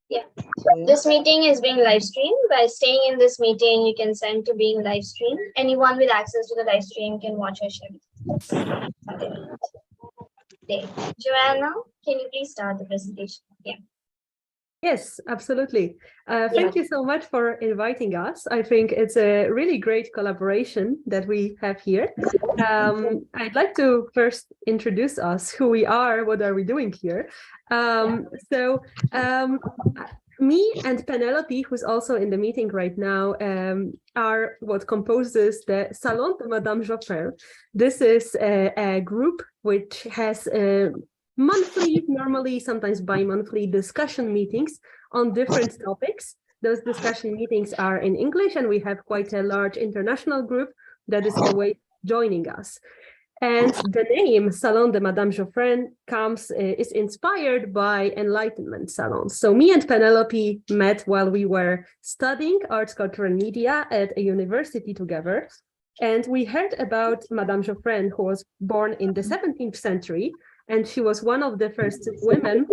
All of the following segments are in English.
Yeah. This meeting is being live streamed. By staying in this meeting, you consent to being live streamed. Anyone with access to the live stream can watch or share. Okay. Joanna, can you please start the presentation? Yeah. Yes, absolutely. Thank you so much for inviting us. I think it's a really great collaboration that we have here. I'd like to first introduce us, who we are, what are we doing here. Me and Penelope, who's also in the meeting right now, are what composes the Salon de Madame Geoffrin. This is a group which has monthly, normally sometimes bi-monthly discussion meetings on different topics. Those discussion meetings are in English, and we have quite a large international group that is always joining us. And the name Salon de Madame Geoffrin is inspired by Enlightenment salons. So me and Penelope met while we were studying arts, culture, and media at a university together. And we heard about Madame Geoffrin, who was born in the 17th century. And she was one of the first women in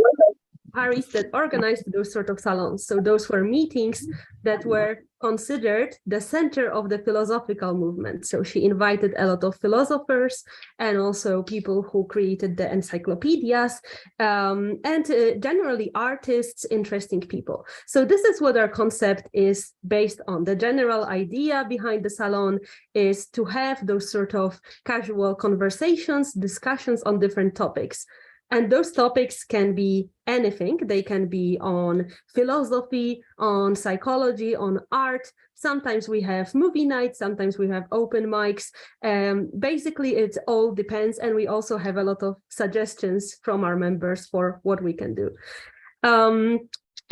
Paris that organized those sort of salons. So those were meetings that were considered the center of the philosophical movement. So she invited a lot of philosophers and also people who created the encyclopedias and generally artists, interesting people. So this is what our concept is based on. The general idea behind the salon is to have those sort of casual conversations, discussions on different topics. And those topics can be anything. They can be on philosophy, on psychology, on art. Sometimes we have movie nights, sometimes we have open mics. Basically, it all depends. And we also have a lot of suggestions from our members for what we can do.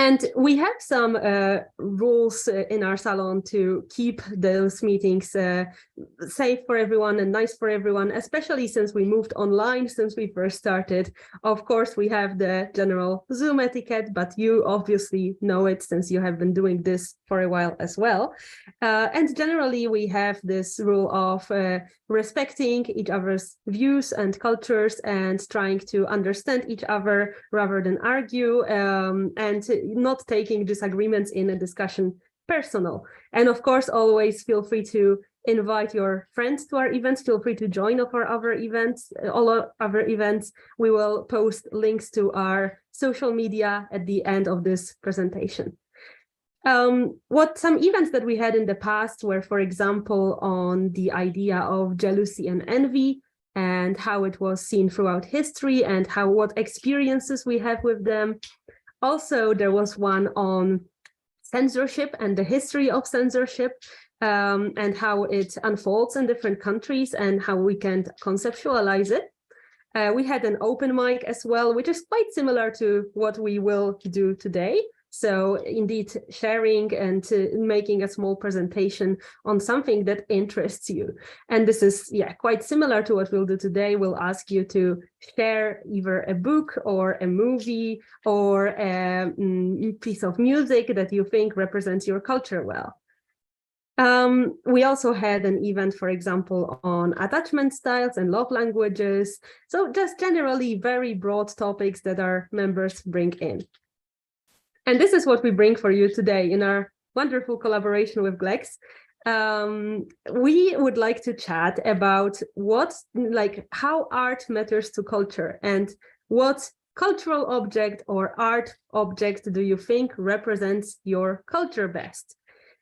And we have some rules in our salon to keep those meetings safe for everyone and nice for everyone, especially since we moved online since we first started. Of course, we have the general Zoom etiquette, but you obviously know it since you have been doing this for a while as well. And generally, we have this rule of respecting each other's views and cultures and trying to understand each other rather than argue, and not taking disagreements in a discussion personal. And of course, always feel free to invite your friends to our events. Feel free to join all our other events. We will post links to our social media at the end of this presentation. Some events that we had in the past were, for example, on the idea of jealousy and envy and how it was seen throughout history and what experiences we have with them. Also, there was one on censorship and the history of censorship, and how it unfolds in different countries and how we can conceptualize it. We had an open mic as well, which is quite similar to what we will do today. So indeed, sharing and making a small presentation on something that interests you. And this is quite similar to what we'll do today. We'll ask you to share either a book or a movie or a piece of music that you think represents your culture well. We also had an event, for example, on attachment styles and love languages. So just generally very broad topics that our members bring in. And this is what we bring for you today in our wonderful collaboration with GLEx. We would like to chat about how art matters to culture and what cultural object or art object do you think represents your culture best?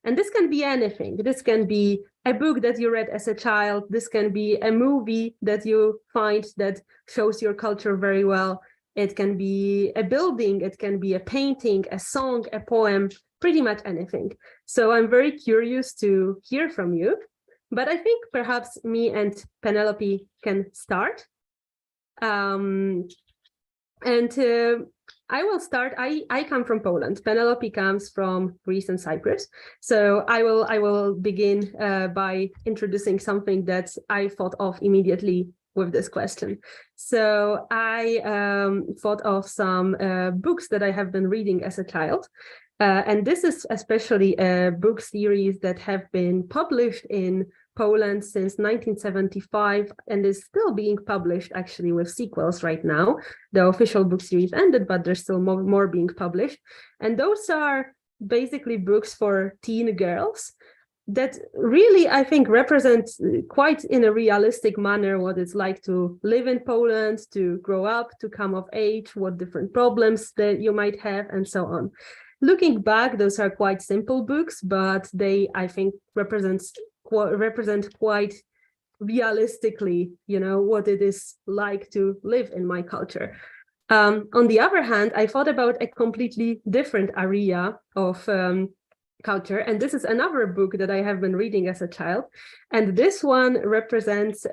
And this can be anything. This can be a book that you read as a child. This can be a movie that you find that shows your culture very well. It can be a building, it can be a painting, a song, a poem, pretty much anything. So I'm very curious to hear from you, but I think perhaps me and Penelope can start. I will start. I come from Poland. Penelope comes from Greece and Cyprus. So I will begin by introducing something that I thought of immediately with this question. So I thought of some books that I have been reading as a child. And this is especially a book series that have been published in Poland since 1975 and is still being published actually with sequels right now. The official book series ended, but there's still more being published. And those are basically books for teen girls that really, I think, represent quite in a realistic manner what it's like to live in Poland, to grow up, to come of age, what different problems that you might have, and so on. Looking back, those are quite simple books, but they, I think, represent quite realistically, what it is like to live in my culture. On the other hand, I thought about a completely different area of culture, and this is another book that I have been reading as a child, and this one represents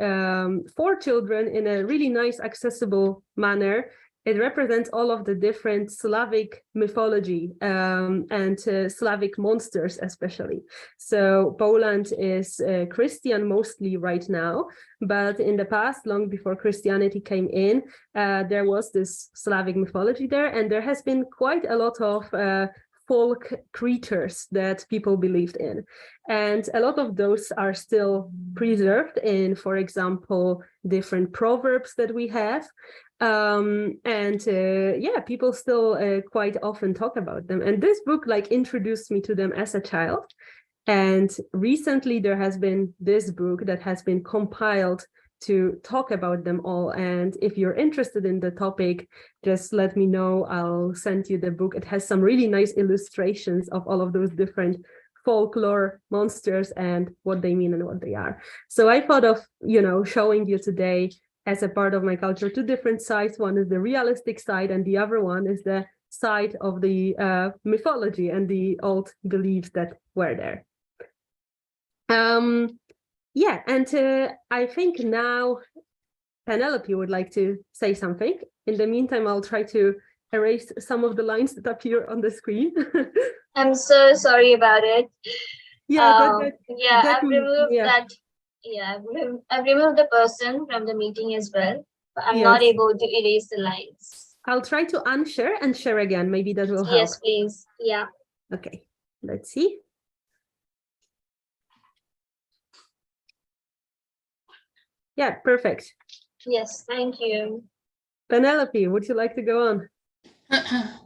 for children in a really nice, accessible manner. It represents all of the different Slavic mythology and Slavic monsters, especially. So Poland is Christian mostly right now, but in the past, long before Christianity came in, there was this Slavic mythology there, and there has been quite a lot of folk creatures that people believed in. And a lot of those are still preserved in, for example, different proverbs that we have. People still quite often talk about them. And this book introduced me to them as a child. And recently there has been this book that has been compiled to talk about them all. And if you're interested in the topic, just let me know. I'll send you the book. It has some really nice illustrations of all of those different folklore monsters and what they mean and what they are. So I thought of, showing you today as a part of my culture, two different sides. One is the realistic side, and the other one is the side of the mythology and the old beliefs that were there. I think now Penelope would like to say something. In the meantime, I'll try to erase some of the lines that appear on the screen. I'm so sorry about it. I've removed yeah. that. Yeah, I've removed the person from the meeting as well, but I'm Yes. not able to erase the lines. I'll try to unshare and share again. Maybe that will help. Yes, please. Yeah. Okay, let's see. Yeah, perfect. Yes, thank you. Penelope, would you like to go on?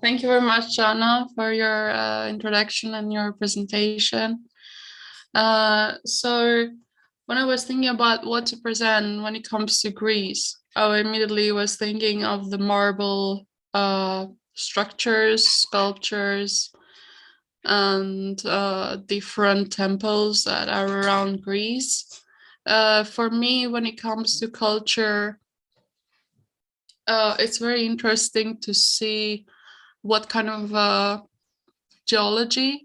Thank you very much, Jana, for your introduction and your presentation. So when I was thinking about what to present when it comes to Greece, I immediately was thinking of the marble structures, sculptures, and different temples that are around Greece. For me, when it comes to culture, it's very interesting to see what kind of geology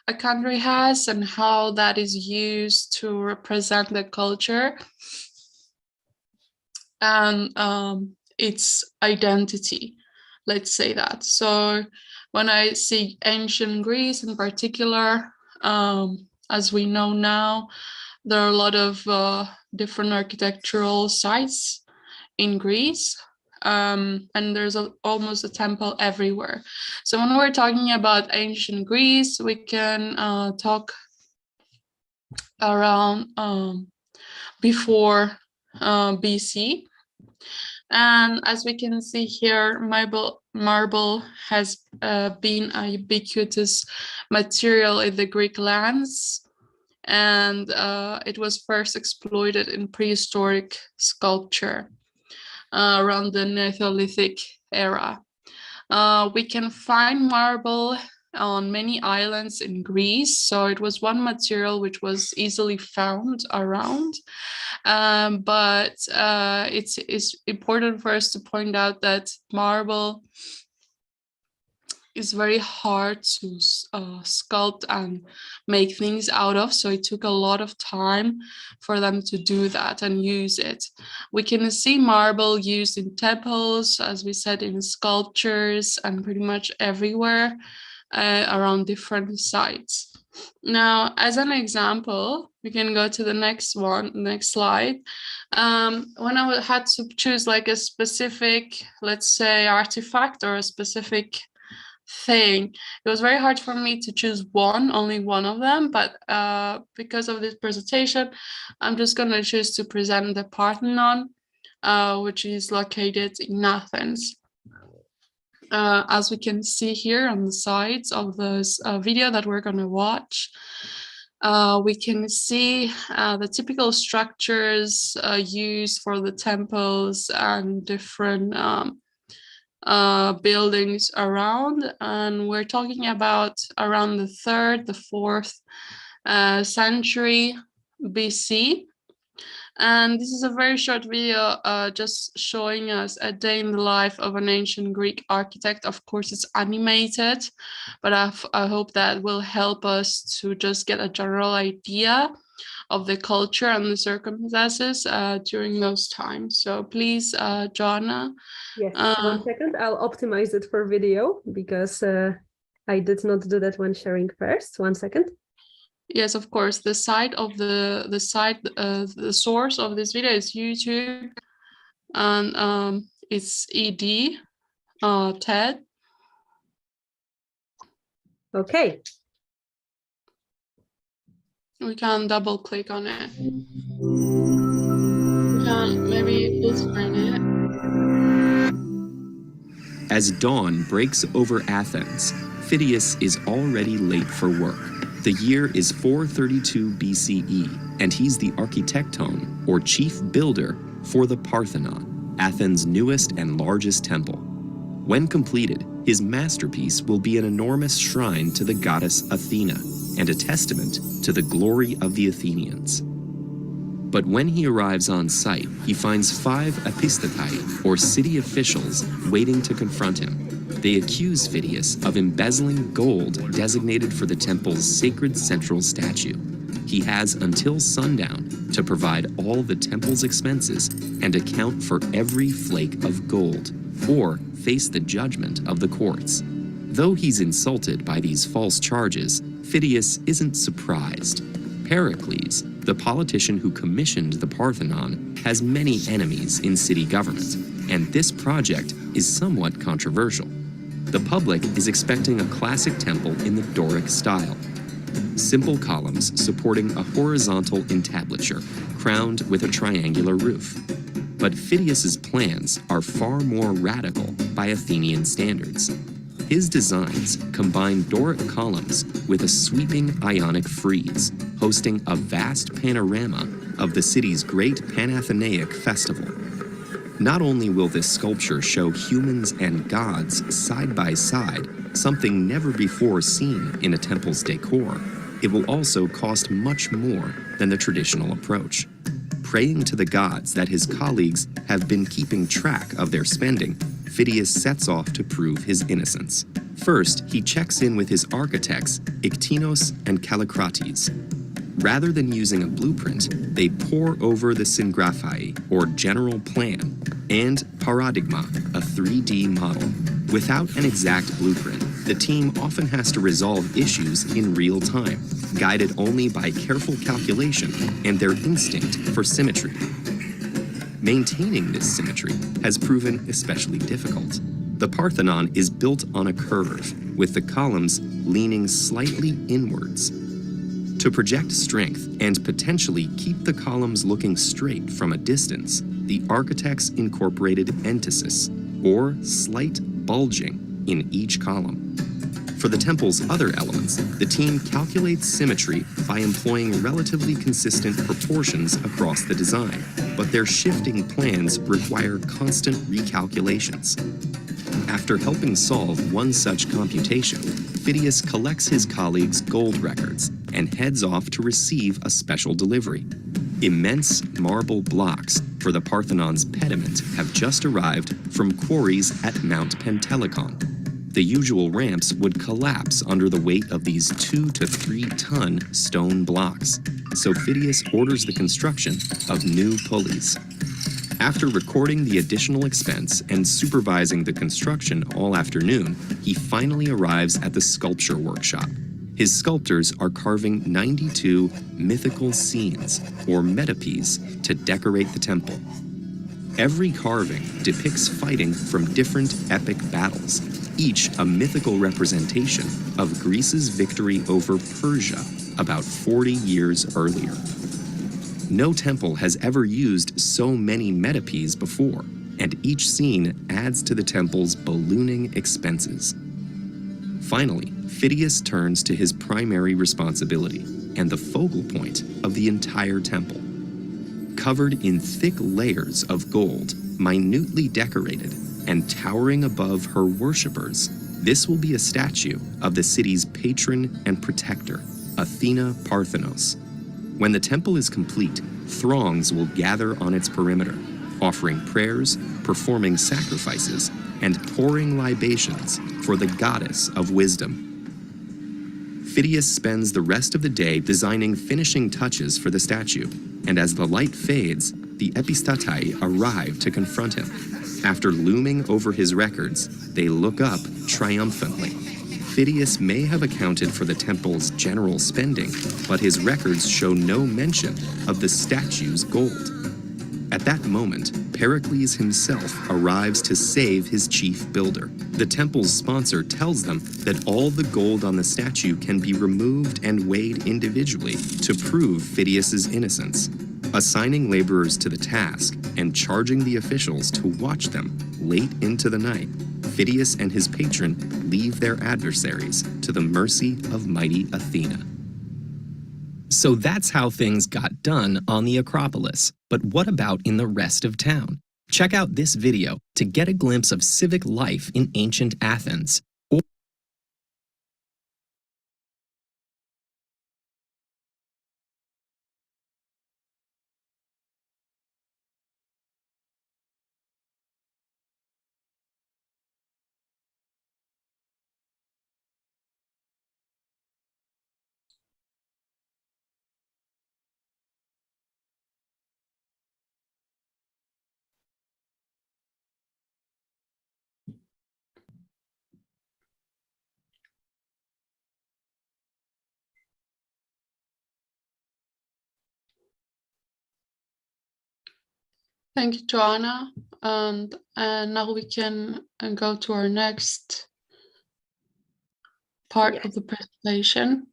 a country has and how that is used to represent the culture and its identity, let's say that. So when I see ancient Greece in particular, as we know now, there are a lot of different architectural sites in Greece. And there's almost a temple everywhere. So when we're talking about ancient Greece, we can talk around before BC. And as we can see here, marble has been a ubiquitous material in the Greek lands, and it was first exploited in prehistoric sculpture around the Neolithic era. We can find marble on many islands in Greece, so it was one material which was easily found around. But it's important for us to point out that marble is very hard to sculpt and make things out of, so it took a lot of time for them to do that and use it. We can see marble used in temples, as we said, in sculptures, and pretty much everywhere around different sites. Now, as an example, we can go to the next slide. When I had to choose a specific, let's say, artifact or a specific thing. It was very hard for me to choose only one of them, but because of this presentation, I'm just going to choose to present the Parthenon, which is located in Athens. As we can see here on the sides of this video that we're going to watch, we can see the typical structures used for the temples and different buildings around, and we're talking about around the 3rd, the 4th century BC. And this is a very short video just showing us a day in the life of an ancient Greek architect. Of course, it's animated, but I hope that will help us to just get a general idea of the culture and the circumstances during those times. So please, Joanna. Yes, 1 second. I'll optimize it for video because I did not do that when sharing first. 1 second. Yes, of course. The site of the source of this video is YouTube, and it's ED TED. Okay. We can double click on it. We can maybe full screen it. As dawn breaks over Athens, Phidias is already late for work. The year is 432 BCE, and he's the architecton, or chief builder, for the Parthenon, Athens' newest and largest temple. When completed, his masterpiece will be an enormous shrine to the goddess Athena and a testament to the glory of the Athenians. But when he arrives on site, he finds 5 epistatai, or city officials, waiting to confront him. They accuse Phidias of embezzling gold designated for the temple's sacred central statue. He has until sundown to provide all the temple's expenses and account for every flake of gold, or face the judgment of the courts. Though he's insulted by these false charges, Phidias isn't surprised. Pericles, the politician who commissioned the Parthenon, has many enemies in city government, and this project is somewhat controversial. The public is expecting a classic temple in the Doric style. Simple columns supporting a horizontal entablature, crowned with a triangular roof. But Phidias's plans are far more radical by Athenian standards. His designs combine Doric columns with a sweeping Ionic frieze, hosting a vast panorama of the city's great Panathenaic festival. Not only will this sculpture show humans and gods side by side, something never before seen in a temple's decor, it will also cost much more than the traditional approach. Praying to the gods that his colleagues have been keeping track of their spending, Phidias sets off to prove his innocence. First, he checks in with his architects, Iktinos and Kallikrates. Rather than using a blueprint, they pore over the syngraphai, or general plan, and paradigma, a 3D model. Without an exact blueprint, the team often has to resolve issues in real time, guided only by careful calculation and their instinct for symmetry. Maintaining this symmetry has proven especially difficult. The Parthenon is built on a curve, with the columns leaning slightly inwards. To project strength and potentially keep the columns looking straight from a distance, the architects incorporated entasis, or slight bulging, in each column. For the temple's other elements, the team calculates symmetry by employing relatively consistent proportions across the design, but their shifting plans require constant recalculations. After helping solve one such computation, Phidias collects his colleagues' gold records and heads off to receive a special delivery. Immense marble blocks for the Parthenon's pediment have just arrived from quarries at Mount Pentelicon. The usual ramps would collapse under the weight of these 2 to 3 ton stone blocks, so Phidias orders the construction of new pulleys. After recording the additional expense and supervising the construction all afternoon, he finally arrives at the sculpture workshop. His sculptors are carving 92 mythical scenes, or metopes, to decorate the temple. Every carving depicts fighting from different epic battles, each a mythical representation of Greece's victory over Persia about 40 years earlier. No temple has ever used so many metopes before, and each scene adds to the temple's ballooning expenses. Finally, Phidias turns to his primary responsibility and the focal point of the entire temple. Covered in thick layers of gold, minutely decorated, and towering above her worshippers, this will be a statue of the city's patron and protector, Athena Parthenos. When the temple is complete, throngs will gather on its perimeter, offering prayers, performing sacrifices, and pouring libations for the goddess of wisdom. Phidias spends the rest of the day designing finishing touches for the statue, and as the light fades, the epistatai arrive to confront him. After looming over his records, they look up triumphantly. Phidias may have accounted for the temple's general spending, but his records show no mention of the statue's gold. At that moment, Pericles himself arrives to save his chief builder. The temple's sponsor tells them that all the gold on the statue can be removed and weighed individually to prove Phidias's innocence, assigning laborers to the task and charging the officials to watch them late into the night. Phidias and his patron leave their adversaries to the mercy of mighty Athena. So that's how things got done on the Acropolis. But what about in the rest of town? Check out this video to get a glimpse of civic life in ancient Athens. Thank you, Joanna. And now we can go to our next part of the presentation.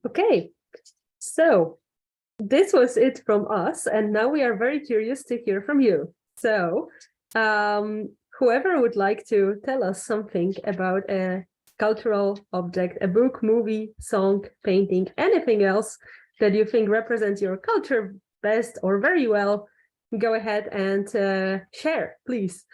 Okay, so this was it from us, and now we are very curious to hear from you. So whoever would like to tell us something about a cultural object, a book, movie, song, painting, anything else that you think represents your culture best or very well, go ahead and share, please.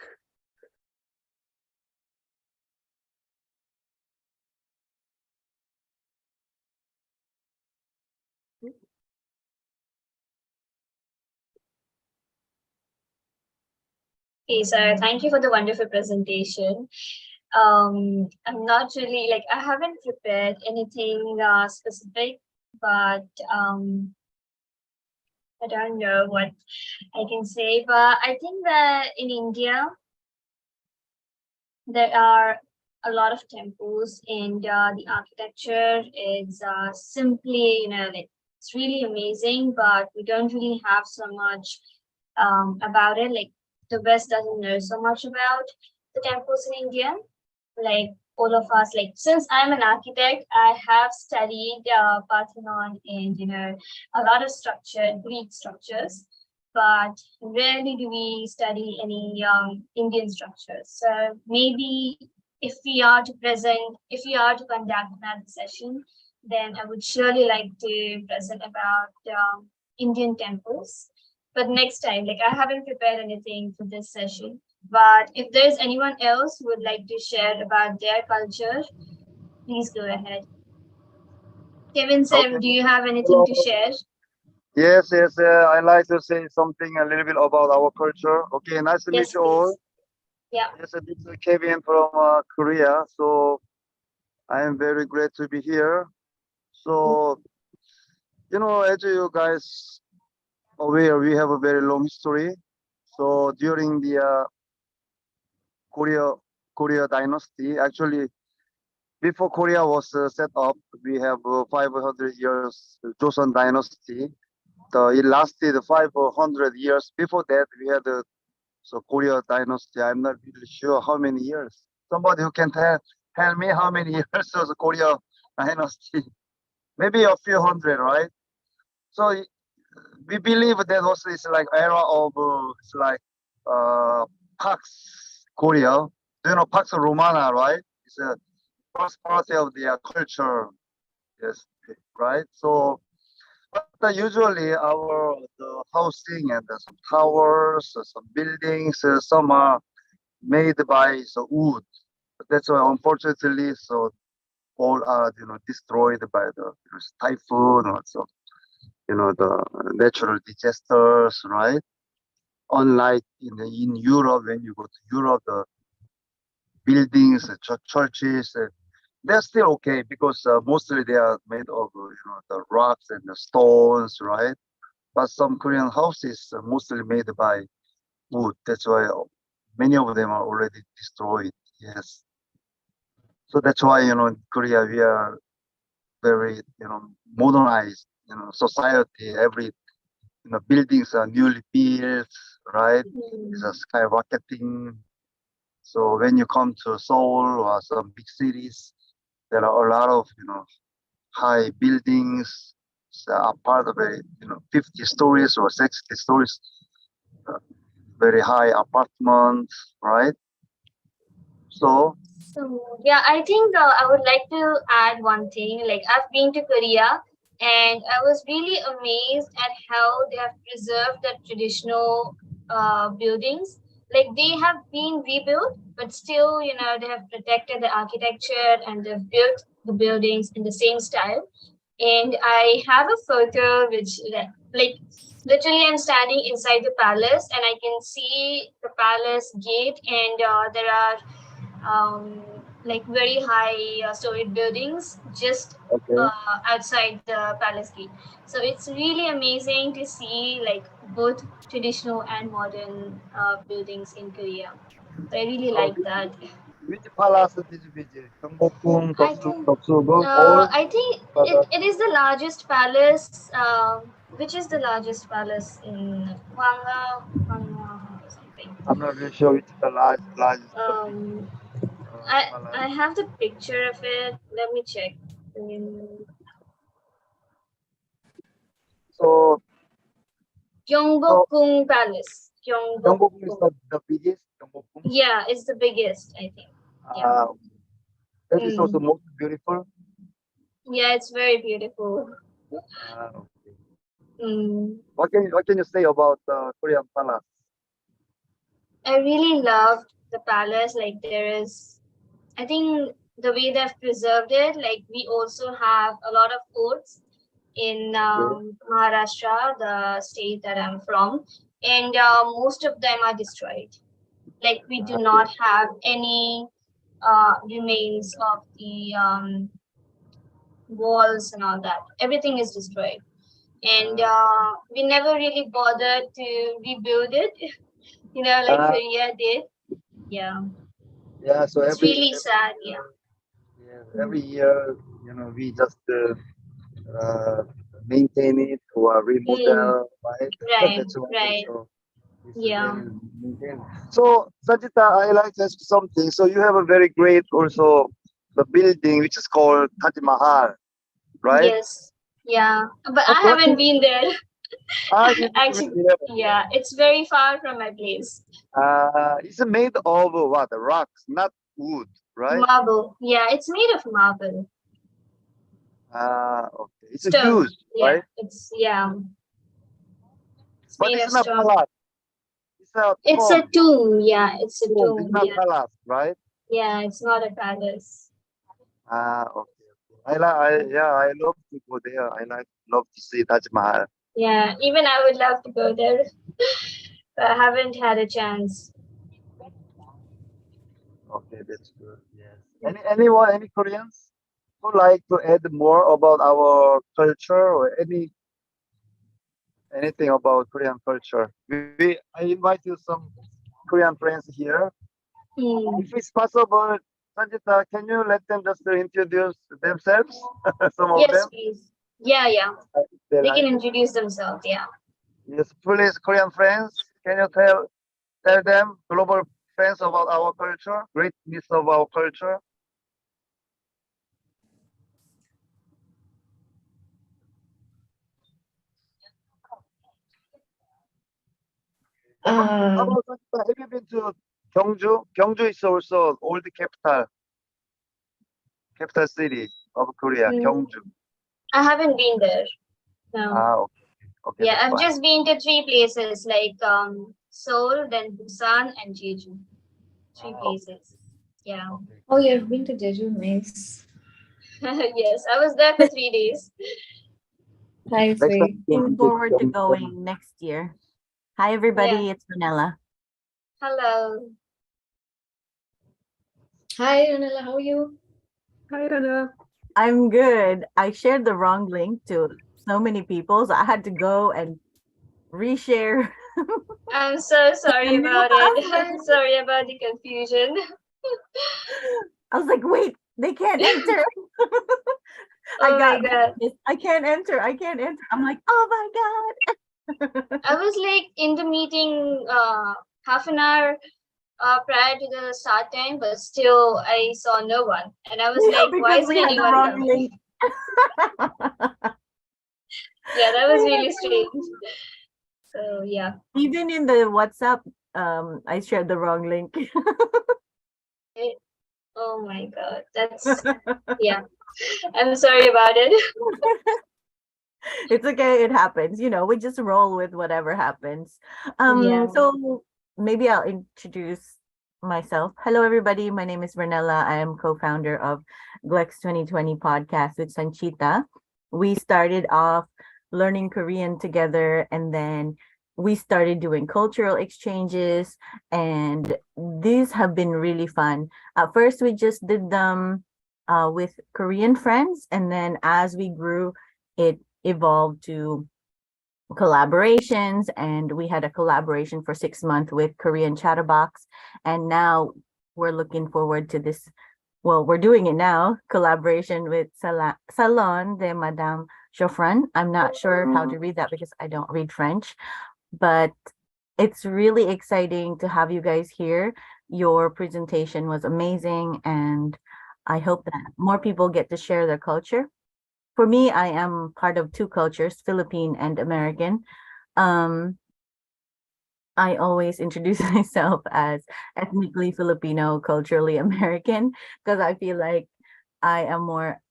Okay, so thank you for the wonderful presentation. I'm not really like I haven't prepared anything specific, but I don't know what I can say. But I think that in India there are a lot of temples, and the architecture is simply, like it's really amazing. But we don't really have so much about it. Like the West doesn't know so much about the temples in India. Like all of us, like since I'm an architect, I have studied Parthenon and a lot of Greek structures, but rarely do we study any Indian structures. So maybe if we are to conduct another session, then I would surely like to present about Indian temples. But next time, like I haven't prepared anything for this session. But if there's anyone else who would like to share about their culture, please go ahead. Kevin, Sam, Okay. do you have anything to share? Yes, I like to say something a little bit about our culture. Okay, nice to Yes, meet you all. please. Yeah. Yes, this is Kevin from Korea. So I am very glad to be here. So, as you guys aware, we have a very long history. So during the Korea dynasty, actually, before Korea was set up, we have 500 years Joseon dynasty. it lasted 500 years. Before that, we had the Korea dynasty. I'm not really sure how many years. Somebody who can tell me how many years was the Korea dynasty? Maybe a few hundred, right? So we believe that also is like era of it's like uh, Pax Korea. Do you know Pax Romana, right? It's a first part of the culture. Yes, right. So, but usually our the housing and some towers, some buildings, some are made by wood. That's why, unfortunately, so all are destroyed by the typhoon or so the natural disasters, right? Unlike in Europe, when you go to Europe, the buildings, churches, they're still okay because mostly they are made of the rocks and the stones, right? But some Korean houses are mostly made by wood. That's why many of them are already destroyed. Yes. So that's why in Korea we are very modernized society. Every buildings are newly built, right? It's a skyrocketing. So when you come to Seoul or some big cities, there are a lot of high buildings. A part of a 50 stories or 60 stories, uh, very high apartments, right? So So yeah, I think I would like to add one thing. Like I've been to Korea, and I was really amazed at how they have preserved the traditional buildings. Like they have been rebuilt, but still, they have protected the architecture and they've built the buildings in the same style. And I have a photo which, like, literally, I'm standing inside the palace, and I can see the palace gate, and there are like very high storied buildings just okay. outside the palace gate. So it's really amazing to see like both traditional and modern buildings in Korea. So I really So like that. which palace did you visit? Gyeongbokgung, I think Doksugun, or palace? it is the largest palace. Which is the largest palace in Hwanga or something. I'm not really sure which is the largest the big Um, I palace. have the picture of it. Let me check. Um, So so Gyeongbokgung Palace. Gyeongbokgung is Gyeongbokgung. the biggest. Gyeongbokgung. Yeah, it's the biggest, I think. Yeah. Uh, that is also Mm. most beautiful. Yeah, it's very beautiful. Okay. Mm. What can you say about Korean palace? I really loved the palace. Like there is, I think the way they've preserved it. Like we also have a lot of forts in Okay. Maharashtra, the state that I'm from, and most of them are destroyed. Like we do Okay. not have any remains of the walls and all that. Everything is destroyed, and Uh, we never really bothered to rebuild it. Like uh, Korea did. Yeah, yeah. So it's every really sad. Yeah. year, yeah, every Mm. year, we just uh, maintain it or Mm. remodel, right? Right. That's why Right. so it's Yeah. very maintained. So Sajita, I like to ask you something. So you have a very great also the building which is called Taj Mahal, right? Yes. Yeah. But I What haven't is been there. you need to be Actually, there. yeah, it's very far from my place. It's made of what? Rocks, not wood, right? Marble. Yeah, it's made of marble. Okay. It's a huge, Stone. Yeah, right? it's But made it's of not stone. palace. It's a It's a tomb. tomb. Yeah, it's a Tomb. It's tomb. not Yeah. palace, right? Yeah, it's not a palace. Okay. Yeah, I love to go there. Love to see Taj Mahal. Yeah, even I would love to go there, but I haven't had a chance. Okay, that's good. Yes. Any Koreans who like to add more about our culture or anything about Korean culture? I invite you some Korean friends here. If Hmm. it's possible, Sanjita, can you let them just introduce themselves? Some of Yes, them. please. Yeah, yeah. They They like can it. introduce themselves. Yeah. Yes, please, Korean friends, can you tell them, global friends, about our culture, greatness of our culture? How Um, about have you been to Gyeongju? Gyeongju is also old capital city of Korea, mm, Gyeongju. I haven't been there. No. Ah, okay, okay, Yeah, that's I've fine. just been to three places like Seoul, then Busan, and Jeju. Three Ah, places. Yeah. okay. Oh, you've been to Jeju, nice. Yes, I was there for 3 days. Nice Next time way. we Looking visit forward to Gyeongju. going next year. Hi, Yeah. everybody. It's Manila. Hello. Hi, Ranela, how are you? Hi, Rana. I'm good. I shared the wrong link to so many people, so I had to go and reshare I'm so the sorry new about it. password. Sorry about the confusion. I was like, wait, they can't enter. I Oh my got god. messages. I can't enter. I can't enter. I'm like, oh my God. I was like in the meeting half an hour prior to the start time, but still I saw no one. And I was like, why Because isn't we had the anyone wrong coming? link. Yeah, that was We had really the wrong strange. So yeah. Even in the WhatsApp, I shared the wrong link. It, oh my god. That's yeah. I'm sorry about it. It's okay, it happens. We just roll with whatever happens. Yeah. So maybe I'll introduce myself. Hello, everybody. My name is Vernella. I am co-founder of GLEx 2020 podcast with Sanchita. We started off learning Korean together, and then we started doing cultural exchanges, and these have been really fun. At first, we just did them with Korean friends, and then as we grew, it evolved to collaborations, and we had a collaboration for 6 months with Korean Chatterbox, and now we're looking forward to this. Well, we're doing it now, collaboration with Salon de Madame Geoffrin. I'm not sure how to read that because I don't read French, but it's really exciting to have you guys here. Your presentation was amazing, and I hope that more people get to share their culture. For me, I am part of two cultures, Philippine and American. Um, I always introduce myself as ethnically Filipino, culturally American, because I feel like I am more,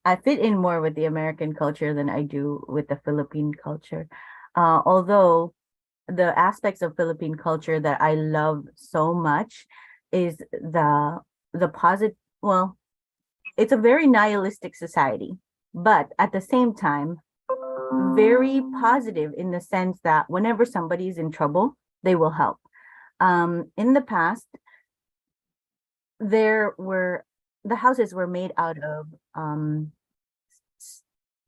I fit in more with the American culture than I do with the Philippine culture. Although the aspects of Philippine culture that I love so much is the positive, well, it's a very nihilistic society, but at the same time, very positive in the sense that whenever somebody is in trouble, they will help. In the past, there were the houses were made out of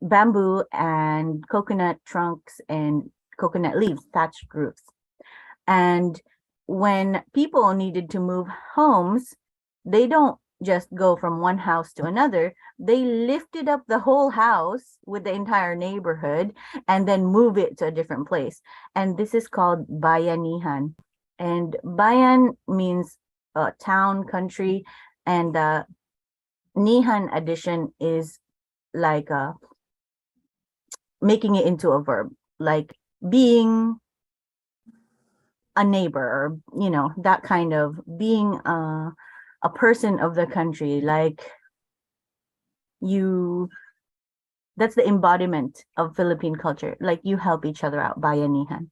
bamboo and coconut trunks and coconut leaves, thatched roofs. And when people needed to move homes, they don't just go from one house to another. They lifted up the whole house with the entire neighborhood and then move it to a different place. And this is called bayanihan. And bayan means town, country, and nihan addition is like making it into a verb, like being a neighbor, or that kind of being a person of the country, like you that's the embodiment of Philippine culture, like you help each other out, bayanihan.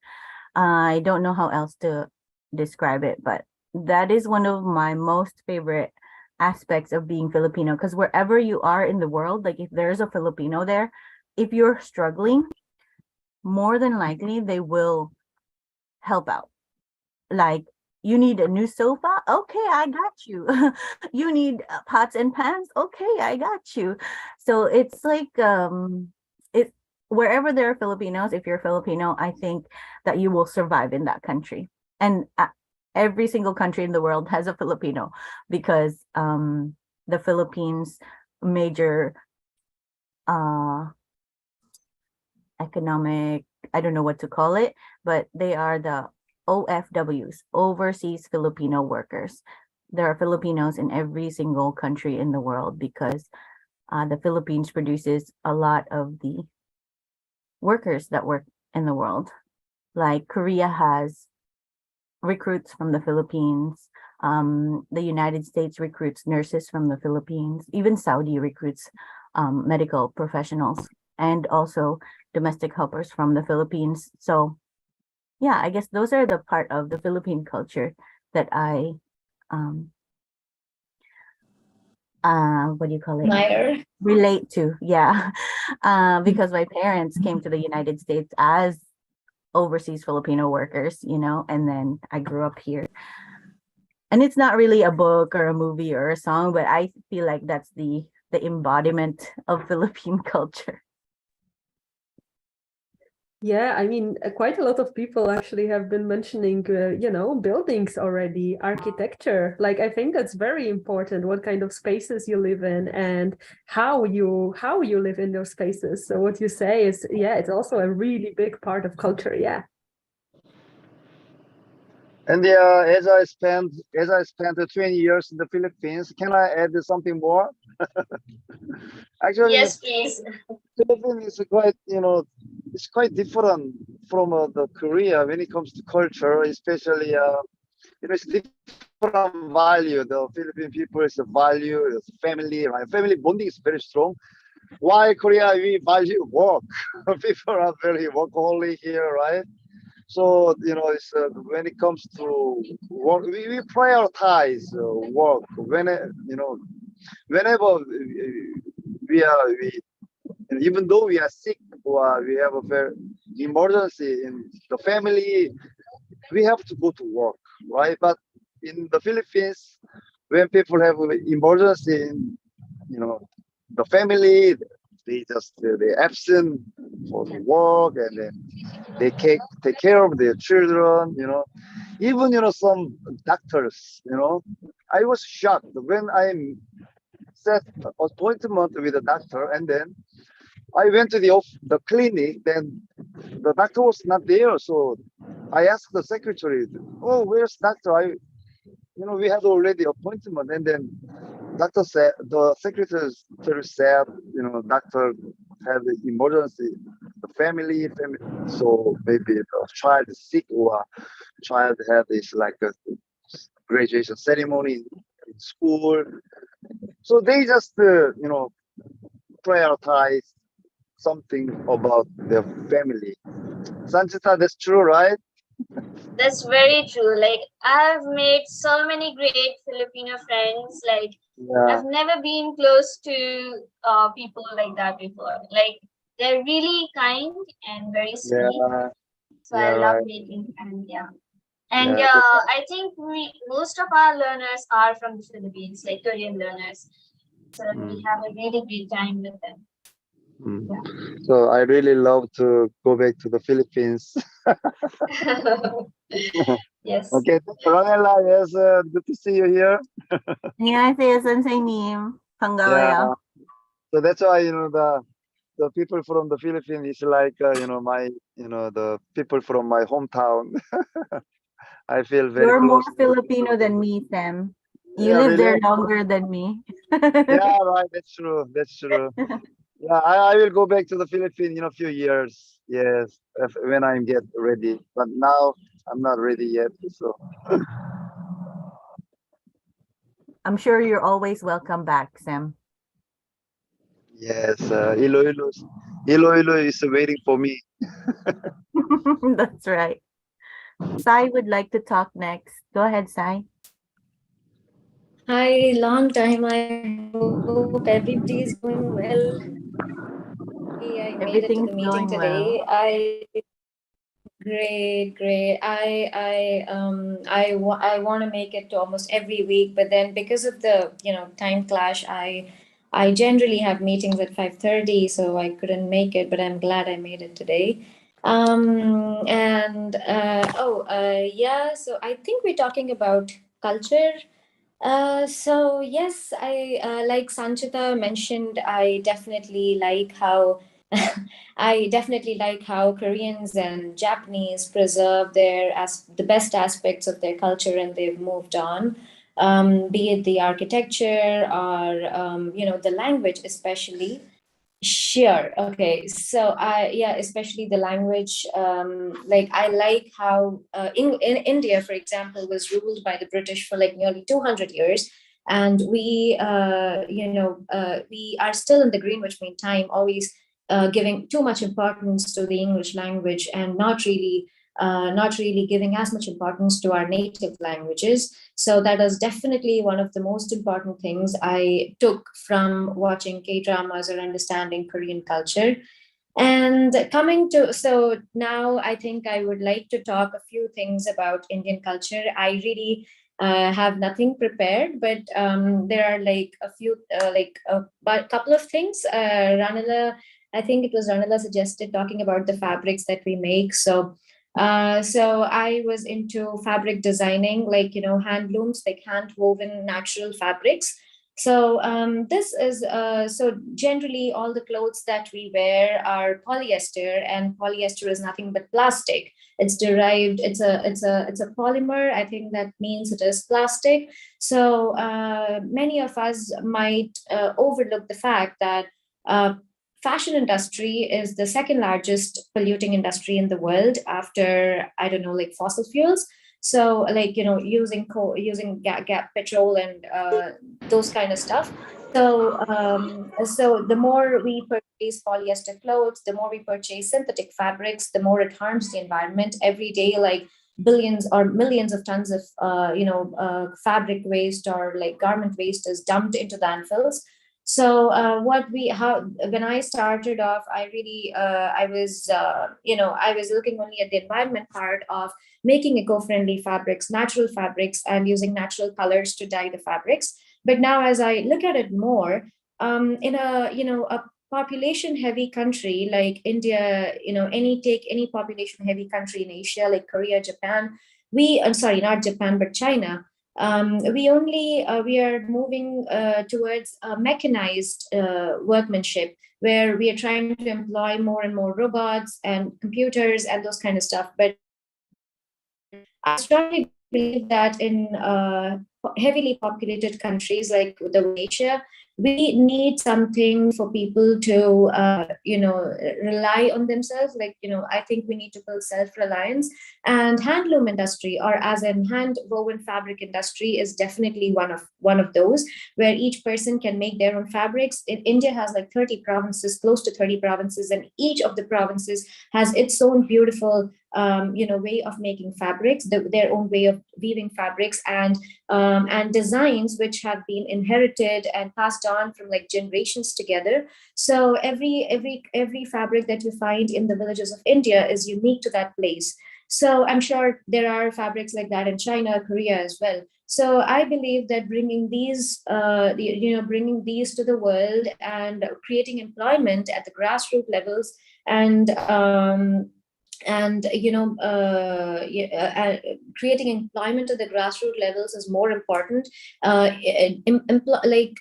I don't know how else to describe it, but that is one of my most favorite aspects of being Filipino, because wherever you are in the world, like if there's a Filipino there, if you're struggling, more than likely they will help out. Like, you need a new sofa? Okay, I got you. You need pots and pans? Okay, I got you. So it's like it wherever there are Filipinos, if you're Filipino, I think that you will survive in that country. And every single country in the world has a Filipino, because the Philippines major economic, I don't know what to call it, but they are the OFWs, overseas Filipino workers. There are Filipinos in every single country in the world because the Philippines produces a lot of the workers that work in the world. Like Korea has recruits from the Philippines. The United States recruits nurses from the Philippines. Even Saudi recruits medical professionals and also domestic helpers from the Philippines. So yeah, I guess those are the part of the Philippine culture that I what do you call it? Meyer. Relate to, yeah. Because my parents came to the United States as overseas Filipino workers, you know, and then I grew up here. And it's not really a book or a movie or a song, but I feel like that's the embodiment of Philippine culture. Yeah, I mean, quite a lot of people actually have been mentioning, buildings already, architecture. Like, I think that's very important, what kind of spaces you live in and how you live in those spaces. So what you say is, yeah, it's also a really big part of culture. Yeah. And as I spent 20 years in the Philippines, can I add something more? Actually, Yes, please. Philippines is quite, it's quite different from the Korea when it comes to culture, especially, it's different value. The Philippine people is a value, it's family, right? Family bonding is very strong. While Korea, we value work. People are very workaholic here, right? So, it's when it comes to work, we prioritize work. Whenever we even though we are sick or we have a very emergency in the family, we have to go to work, right? But in the Philippines, when people have an emergency in, the family, they absent for the work, and then they take care of their children, even some doctors, I was shocked when I set appointment with a doctor, and then I went to the clinic, then the doctor was not there. So I asked the secretary, "Oh, where's doctor? We had already appointment." And then the secretary said, doctor had the emergency, the family. So maybe the child is sick or child had this like a graduation ceremony in school. So they just, prioritize something about their family. Sanchita, that's true, right? That's very true. Like, I've made so many great Filipino friends. Like, Yeah, I've never been close to people like that before. Like, they're really kind and very sweet. yeah, So yeah, I love right. making friends. Yeah. And Yeah, I think most of our learners are from the Philippines, like Korean learners. So we have a really great time with them. mm. So I really love to go back to the Philippines. Yes. Okay, Ronella, yes, good to see you here. 안녕하세요, 선생님. Yeah, 반가워요. so that's why the people from the Philippines is like the people from my hometown. I feel very You're more close. Filipino than me, Sam. You Yeah, live really. there longer than me. Yeah, right. That's true. That's true. Yeah, I will go back to the Philippines in a few years. Yes, when I get ready. But now I'm not ready yet. So I'm sure you're always welcome back, Sam. yes, Iloilo is waiting for me. That's right. Sai would like to talk next. Go ahead, Sai. Hi, long time. I hope everybody's doing well. I made it to Everything's the meeting going well. today. Great. I want to make it to almost every week, but then because of the time clash, I generally have meetings at 5:30, so I couldn't make it. But I'm glad I made it today. Yeah. So I think we're talking about culture. So yes, I like Sanchita mentioned, I definitely like how I definitely like how Koreans and Japanese preserve the best aspects of their culture, and they've moved on. Be it the architecture or the language, especially. Sure. Okay. So yeah, especially the language. Like I like how in India, for example, was ruled by the British for like nearly 200 years, and we are still in the Greenwich Mean Time, always giving too much importance to the English language and not really giving as much importance to our native languages. So that is definitely one of the most important things I took from watching K dramas or understanding Korean culture. And coming to, so now I think I would like to talk a few things about Indian culture. I really have nothing prepared, but there are like a few, but couple of things. Ranila, I think it was Ranila suggested talking about the fabrics that we make. So I was into fabric designing, like, handlooms, like hand woven natural fabrics. This is so generally all the clothes that we wear are polyester, and polyester is nothing but plastic. It's derived. It's a polymer. I think that means it is plastic. So many of us might overlook the fact that uh, fashion industry is the second largest polluting industry in the world after, I don't know, like fossil fuels. So like, using petrol and those kind of stuff. So the more we purchase polyester clothes, the more we purchase synthetic fabrics, the more it harms the environment every day. Like billions or millions of tons of fabric waste or like garment waste is dumped into landfills. So what we how when I started off, I really I was looking only at the environment part of making eco-friendly fabrics, natural fabrics, and using natural colors to dye the fabrics. But now, as I look at it more, in a population heavy country like India, take any population heavy country in Asia like Korea, Japan, I'm sorry, not Japan, but China. We are moving towards mechanized workmanship, where we are trying to employ more and more robots and computers and those kind of stuff. But I strongly believe that in heavily populated countries like the Asia, we need something for people to, rely on themselves. Like, I think we need to build self-reliance. And handloom industry, or as in hand woven fabric industry, is definitely one of those, where each person can make their own fabrics. India has like 30 provinces, close to 30 provinces, and each of the provinces has its own beautiful way of making fabrics, their own way of weaving fabrics, and designs which have been inherited and passed on from like generations together. So every fabric that you find in the villages of India is unique to that place. So I'm sure there are fabrics like that in China, Korea as well. So I believe that bringing these to the world and creating employment at the grassroots levels, and creating employment at the grassroots levels is more important. Like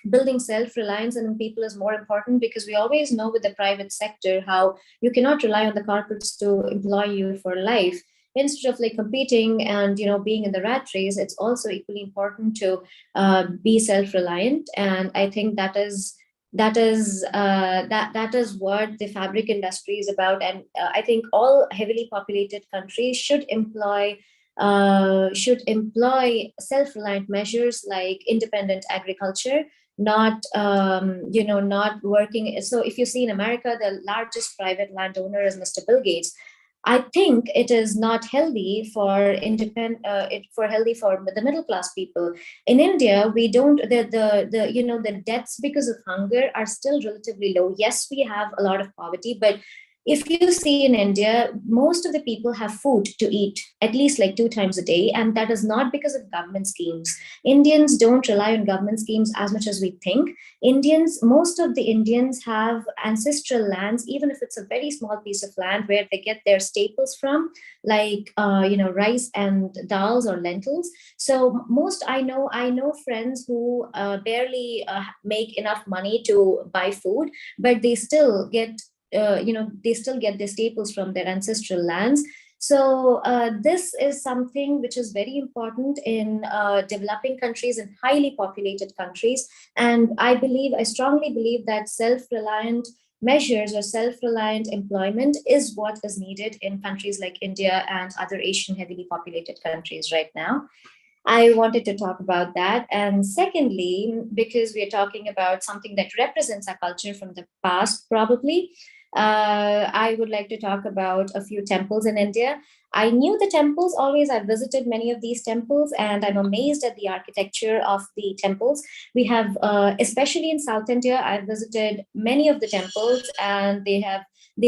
building self-reliance in people is more important, because we always know with the private sector how you cannot rely on the corporates to employ you for life. Instead of like competing and being in the rat race, it's also equally important to be self-reliant. And I think that is what the fabric industry is about. And I think all heavily populated countries should employ self-reliant measures like independent agriculture, not working. So if you see in America, the largest private landowner is Mr. Bill Gates. I think it is not healthy for the middle class people. In India, we don't the deaths because of hunger are still relatively low. Yes, we have a lot of poverty, but if you see in India, most of the people have food to eat at least like 2 times a day, and that is not because of government schemes. Indians don't rely on government schemes as much as we think. Most of the Indians have ancestral lands, even if it's a very small piece of land where they get their staples from, like rice and dals or lentils. So I know friends who barely make enough money to buy food, but they still get they still get their staples from their ancestral lands. So this is something which is very important in developing countries and highly populated countries. And I strongly believe that self-reliant measures or self-reliant employment is what is needed in countries like India and other Asian heavily populated countries right now. I wanted to talk about that. And secondly, because we are talking about something that represents our culture from the past, probably, I would like to talk about a few temples in India. I knew the temples always. I visited many of these temples, and I'm amazed at the architecture of the temples. We have, especially in South India, I've visited many of the temples, and they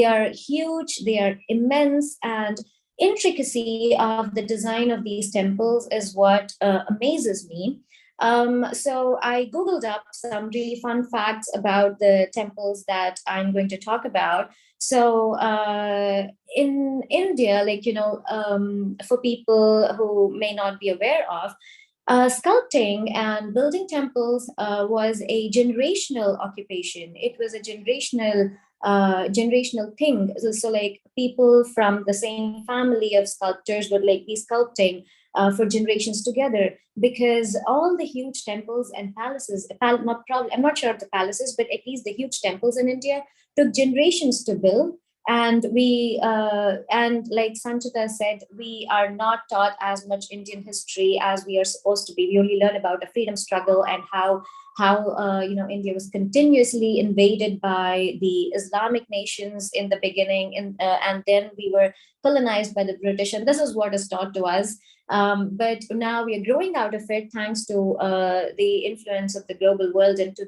are huge, they are immense, and intricacy of the design of these temples is what amazes me. So I Googled up some really fun facts about the temples that I'm going to talk about. So in India, for people who may not be aware of, sculpting and building temples was a generational occupation. It was a generational thing. So like people from the same family of sculptors would like be sculpting for generations together, because all the huge temples and palaces, I'm not sure of the palaces, but at least the huge temples in India took generations to build. And and like Sanchita said, we are not taught as much Indian history as we are supposed to be. We only learn about the freedom struggle and how India was continuously invaded by the Islamic nations in the beginning, and then we were colonized by the British, and this is what is taught to us. But now we are growing out of it thanks to the influence of the global world and to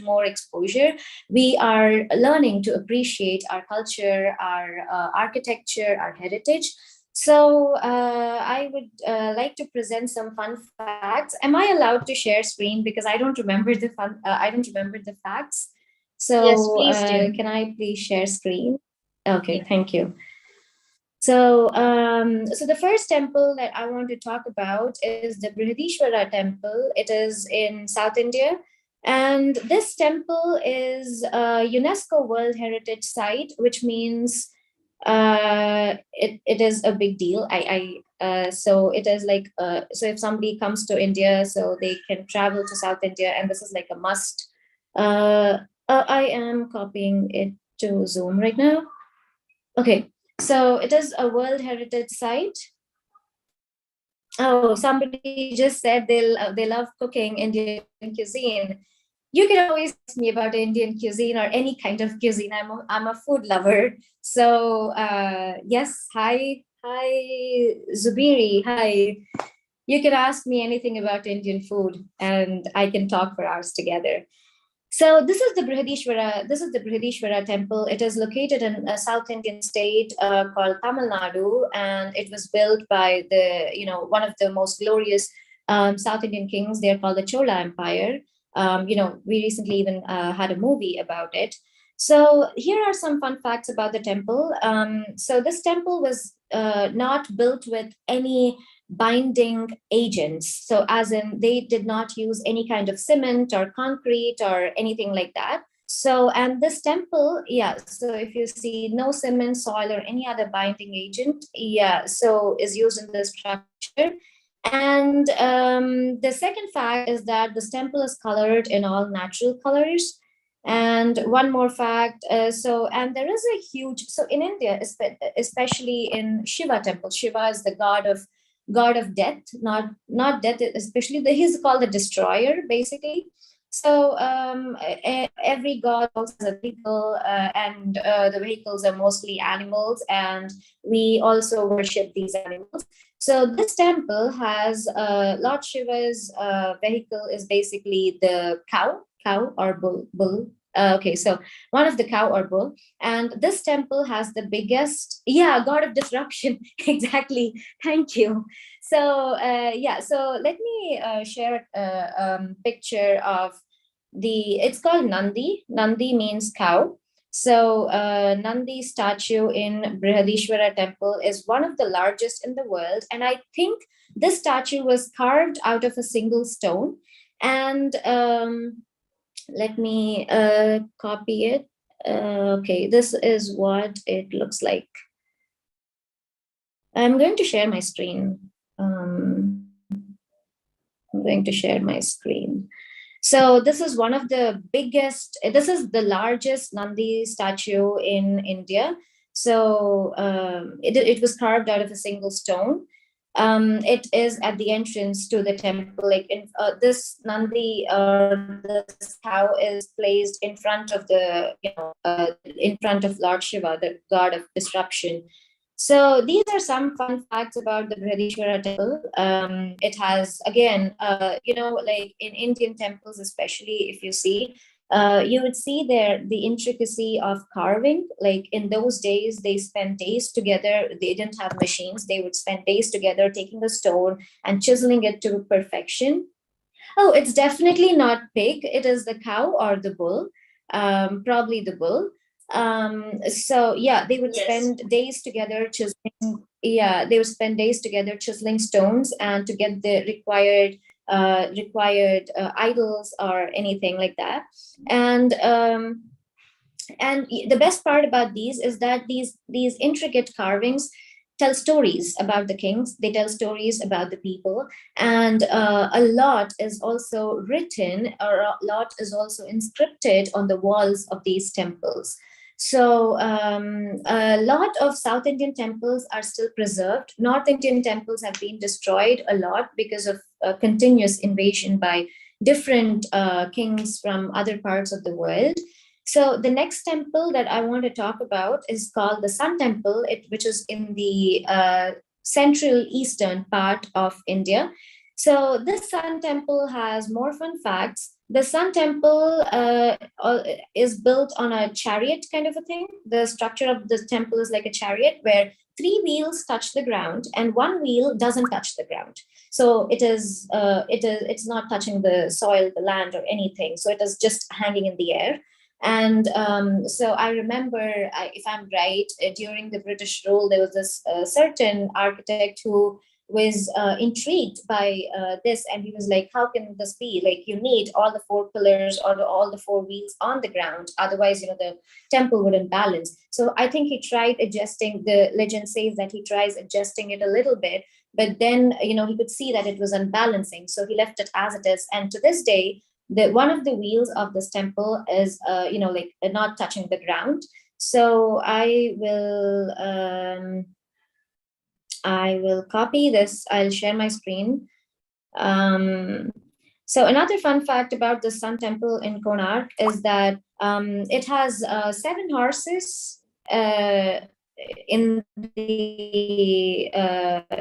more exposure. We are learning to appreciate our culture, our architecture, our heritage. So I would like to present some fun facts. Am I allowed to share screen, because I don't remember I don't remember the facts. So Yes, please do. can I please share screen? Okay, thank you. So, so the first temple that I want to talk about is the Brihadishwara temple. It is in South India. And this temple is a UNESCO World Heritage Site, which means it is a big deal. So it is like, so if somebody comes to India, so they can travel to South India, and this is like a must. I am copying it to Zoom right now. Okay. So it is a World Heritage Site. Oh, somebody just said they love cooking Indian cuisine. You can always ask me about Indian cuisine or any kind of cuisine. I'm a food lover. So yes, hi Zubiri, hi. You can ask me anything about Indian food, and I can talk for hours together. So this is the Brihadishwara. This is the Brihadishwara temple. It is located in a South Indian state called Tamil Nadu, and it was built by one of the most glorious South Indian kings. They are called the Chola Empire. We recently even had a movie about it. So here are some fun facts about the temple. So this temple was not built with any binding agents. So as in they did not use any kind of cement or concrete or anything like that. So, and this temple, yeah, so if you see no cement, soil, or any other binding agent, yeah, so is used in the structure. And the second fact is that this temple is colored in all natural colors. And one more fact, and there is a huge, so in India, especially in Shiva temple, Shiva is the god of death, not death, especially he's called the destroyer, basically. So every god also has a vehicle, and the vehicles are mostly animals, and we also worship these animals. So this temple has Lord Shiva's vehicle is basically the cow or bull. Okay, so one of the cow or bull, and this temple has the biggest, god of disruption. Exactly, thank you. So so let me share a picture of it's called Nandi means cow. So Nandi statue in Brihadishwara temple is one of the largest in the world, and I think this statue was carved out of a single stone. And let me copy it. Okay, this is what it looks like. I'm going to share my screen. I'm going to share my screen. So this is one of the biggest, this is the largest Nandi statue in India. So it was carved out of a single stone. It is at the entrance to the temple. Like this Nandi or this cow is placed in front of in front of Lord Shiva, the god of disruption. So these are some fun facts about the Brihadishwara temple. It has, again, like in Indian temples, especially if you see, you would see there the intricacy of carving. Like in those days, they spent days together. They didn't have machines. They would spend days together taking the stone and chiseling it to perfection. Oh, it's definitely not pig. It is the cow or the bull, probably the bull. So yeah, they would spend days together chiseling. Yeah, they would spend days together chiseling stones and to get the required idols or anything like that. And the best part about these is that these intricate carvings tell stories about the kings. They tell stories about the people, and a lot is also written, or a lot is also inscripted on the walls of these temples. So a lot of South Indian temples are still preserved. North Indian temples have been destroyed a lot because of continuous invasion by different kings from other parts of the world. So the next temple that I want to talk about is called the Sun Temple, which is in the central eastern part of India. So this Sun Temple has more fun facts. The Sun Temple is built on a chariot kind of a thing. The structure of the temple is like a chariot where three wheels touch the ground and one wheel doesn't touch the ground. So it's not touching the soil, the land, or anything. So it is just hanging in the air. And so I remember, if I'm right, during the British rule, there was this certain architect who was intrigued by this, and he was like, how can this be? Like, you need all the four pillars or all the four wheels on the ground, otherwise the temple wouldn't balance. So I think he tried adjusting, the legend says that he tries adjusting it a little bit, but then he could see that it was unbalancing, so he left it as it is. And to this day, the one of the wheels of this temple is not touching the ground. So I will copy this. I'll share my screen. So another fun fact about the Sun Temple in Konark is that it has 7 horses in the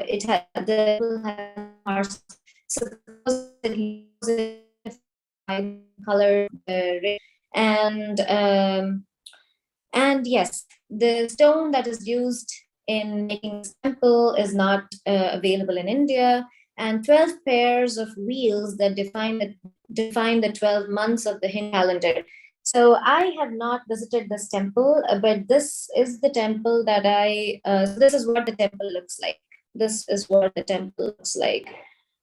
it has the horse. So color and yes, the stone that is used in making this temple is not available in India, and 12 pairs of wheels that define the 12 months of the Hindu calendar. So I have not visited this temple, but this is the temple that this is what the temple looks like. This is what the temple looks like.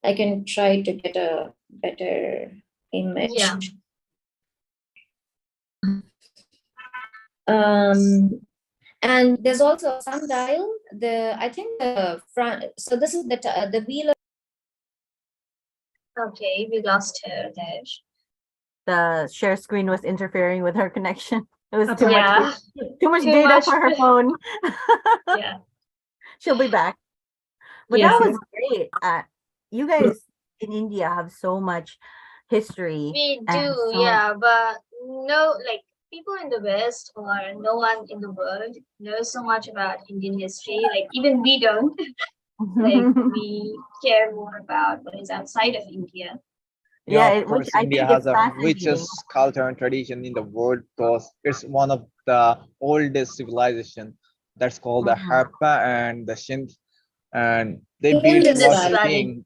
I can try to get a better image. Yeah. And there's also a sundial. I think the front. So this is the wheel. Okay, we lost her there. The share screen was interfering with her connection. It was Okay. too much Too data much. for her phone. Yeah. She'll be back. But Yes, that was great. You guys in India have so much history. We and do, so- yeah, but no, like people in the West or no one in the world knows so much about Indian history. Like even we don't. Like we care more about what is outside of India. Yeah, of course, I India think has it's a fascinating. richest culture and tradition in the world because it's one of the oldest civilization. That's called the Harappa and the Sindh, and they built Indus lots of Valley. things.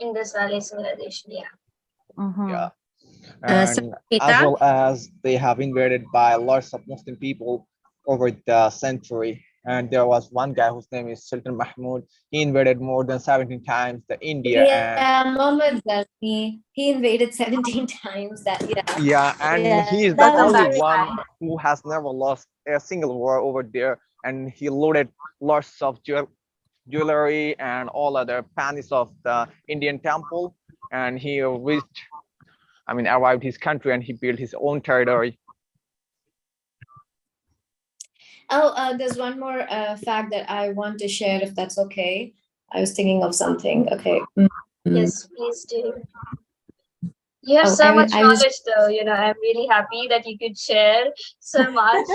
Indus Valley civilization, yeah. Yeah, and as well as they have invaded by lots of Muslim people over the century. And there was one guy whose name is Sultan Mahmud. He invaded more than 17 times the India. Yeah, Muhammad Ghazmi. He invaded 17 times. And he is the That was only very one fun. who has never lost a single war over there. And he loaded lots of jewelry and all other panties of the Indian temple. And he arrived his country and he built his own territory. Oh, there's one more fact that I want to share, if that's okay. I was thinking of something. Okay. Yes, please do. You have Oh, so I was- much I was- knowledge, though. I'm really happy that you could share so much.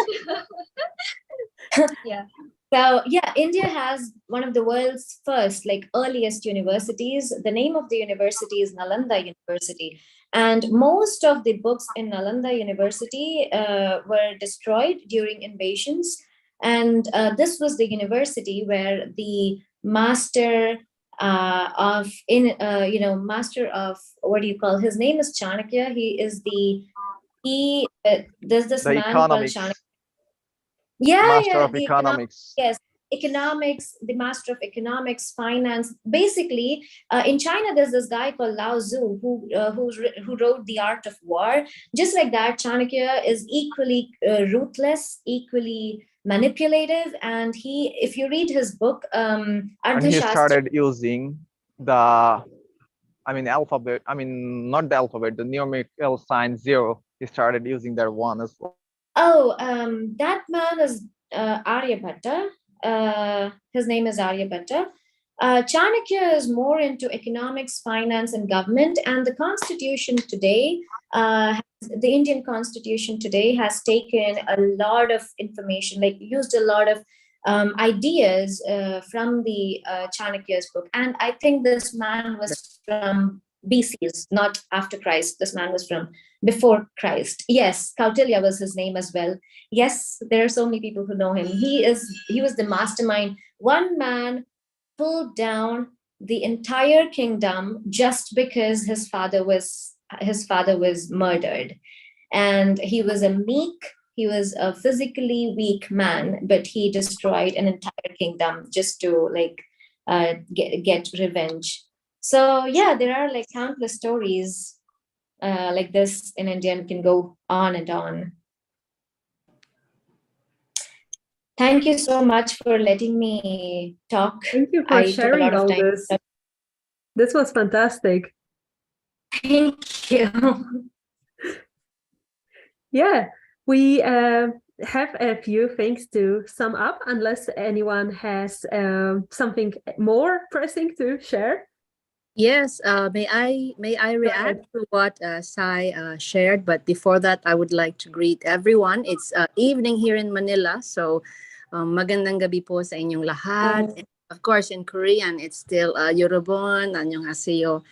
Yeah. So yeah, India has one of the world's first, like earliest universities. The name of the university is Nalanda University. And most of the books in Nalanda University were destroyed during invasions. And this was the university where the master master of, what do you call, his name is Chanakya. There's this The man called economics, Chanakya. master of The economics. yes, economics, the master of economics, finance. Basically, in China, there's this guy called Lao Tzu who wrote The Art of War. Just like that, Chanakya is equally ruthless, equally manipulative, and if you read his book, And he Ardhashastra. started using the alphabet, not the alphabet, the numerical sign 0. He started using that one as well. Oh, that man is Aryabhatta. His name is Aryabhatta. Chanakya is more into economics, finance, and government. And the constitution today, the Indian constitution today, has taken a lot of information, like used a lot of ideas from the Chanakya's book. And I think this man was from BCs, not after Christ. This man was from before Christ. Yes, Kautilya was his name as well. Yes, there are so many people who know him. He was the mastermind. One man pulled down the entire kingdom just because his father was murdered. And he was a physically weak man, but he destroyed an entire kingdom just to get revenge. So yeah, there are like countless stories like this in India, and can go on and on. Thank you so much for letting me talk. Thank you for I took a sharing lot of all time. this. This was fantastic. Thank you. Yeah, we have a few things to sum up, unless anyone has something more pressing to share. Yes, may I react to what Sai shared? But before that, I would like to greet everyone. It's evening here in Manila, so magandang gabi po sa inyong lahat. And of course, in Korean, it's still Yorobon, annyeonghaseyo.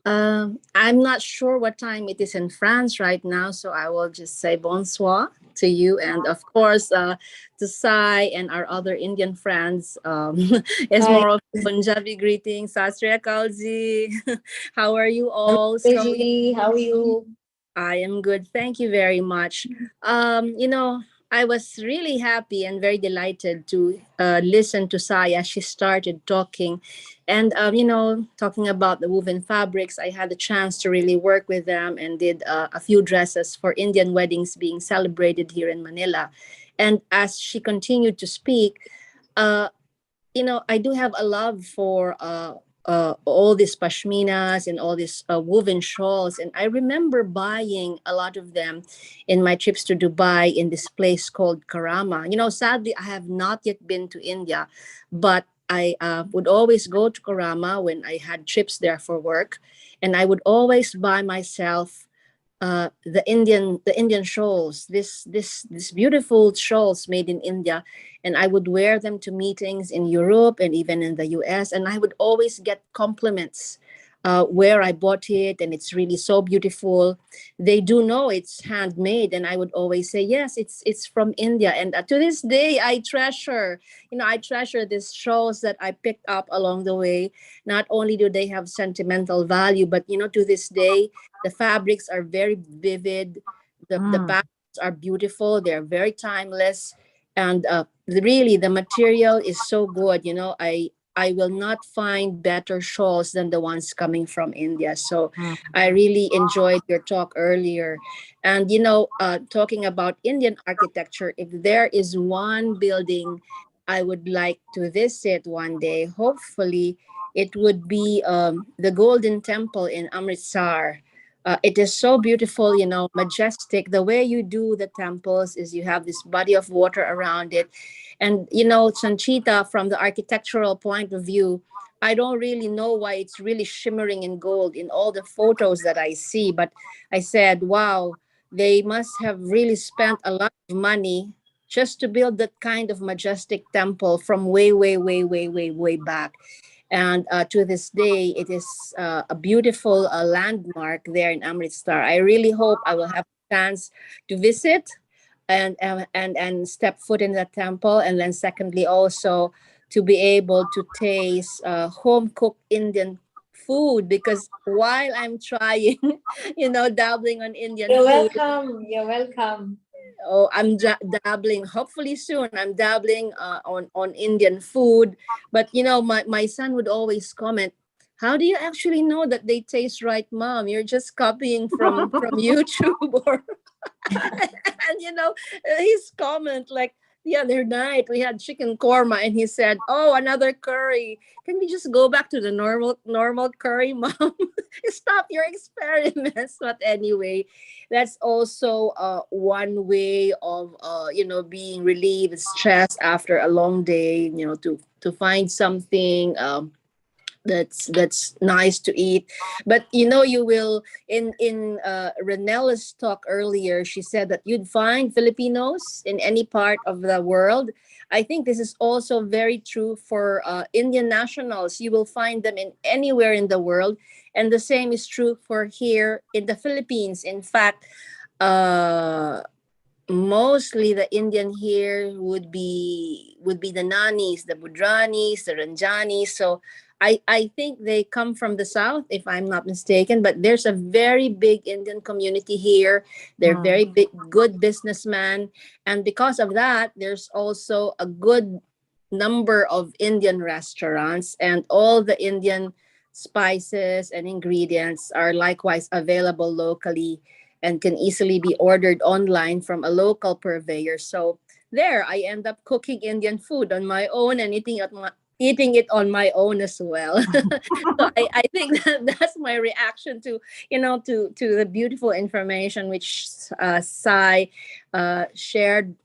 I'm not sure what time it is in France right now, so I will just say bonsoir to you, and of course to Sai and our other Indian friends. It's more of Punjabi greetings. Sat Sri Akal ji. How are you all? So, How are you? I am good. Thank you very much. I was really happy and very delighted to listen to Sai as she started talking. And, talking about the woven fabrics, I had the chance to really work with them and did a few dresses for Indian weddings being celebrated here in Manila. And as she continued to speak, I do have a love for all these pashminas and all these woven shawls. And I remember buying a lot of them in my trips to Dubai in this place called Karama. Sadly, I have not yet been to India, but I would always go to Karama when I had trips there for work. And I would always buy myself the Indian shawls, this beautiful shawls made in India, and I would wear them to meetings in Europe and even in the US, and I would always get compliments where I bought it, and it's really so beautiful. They do know it's handmade, and I would always say, yes, it's from India. And to this day, I treasure these shawls that I picked up along the way. Not only do they have sentimental value, but to this day, the fabrics are very vivid. The patterns are beautiful. They're very timeless. And really the material is so good. You know, I will not find better shawls than the ones coming from India. So Mm. I really enjoyed your talk earlier. And, you know, talking about Indian architecture, if there is one building I would like to visit one day, hopefully it would be the Golden Temple in Amritsar. It is so beautiful, you know, majestic. The way you do the temples is you have this body of water around it. And, you know, Sanchita, from the architectural point of view, I don't really know why it's really shimmering in gold in all the photos that I see. But I said, wow, they must have really spent a lot of money just to build that kind of majestic temple from way, way, way, way, way, way back. And to this day, it is a beautiful landmark there in Amritsar. I really hope I will have a chance to visit and step foot in the temple. And then secondly, also to be able to taste home cooked Indian food, because while I'm trying, you know, dabbling on Indian You're food, welcome. You're welcome. oh, I'm dabbling. Hopefully soon, I'm dabbling on Indian food. But you know, my son would always comment, "How do you actually know that they taste right, Mom? You're just copying from YouTube." Or and you know, his comment like the other night we had chicken korma, and he said, "Oh, another curry. Can we just go back to the normal curry, Mom? Stop your experiments." But anyway, that's also one way of you know, being relieved stress after a long day. You know, to find something that's nice to eat. But you know, you will in Renella's talk earlier, she said that you'd find Filipinos in any part of the world. I think this is also very true for Indian nationals. You will find them in anywhere in the world, and the same is true for here in the Philippines. In fact, uh mostly the Indian here would be the Nanis, the Budranis, the Ranjanis. So I think they come from the south, if I'm not mistaken. But there's a very big Indian community here. They're Mm. very big, good businessmen, and because of that, there's also a good number of Indian restaurants, and all the Indian spices and ingredients are likewise available locally and can easily be ordered online from a local purveyor. So there, I end up cooking Indian food on my own and eating it on my own as well. So I think that's my reaction to, you know, to the beautiful information which Sai shared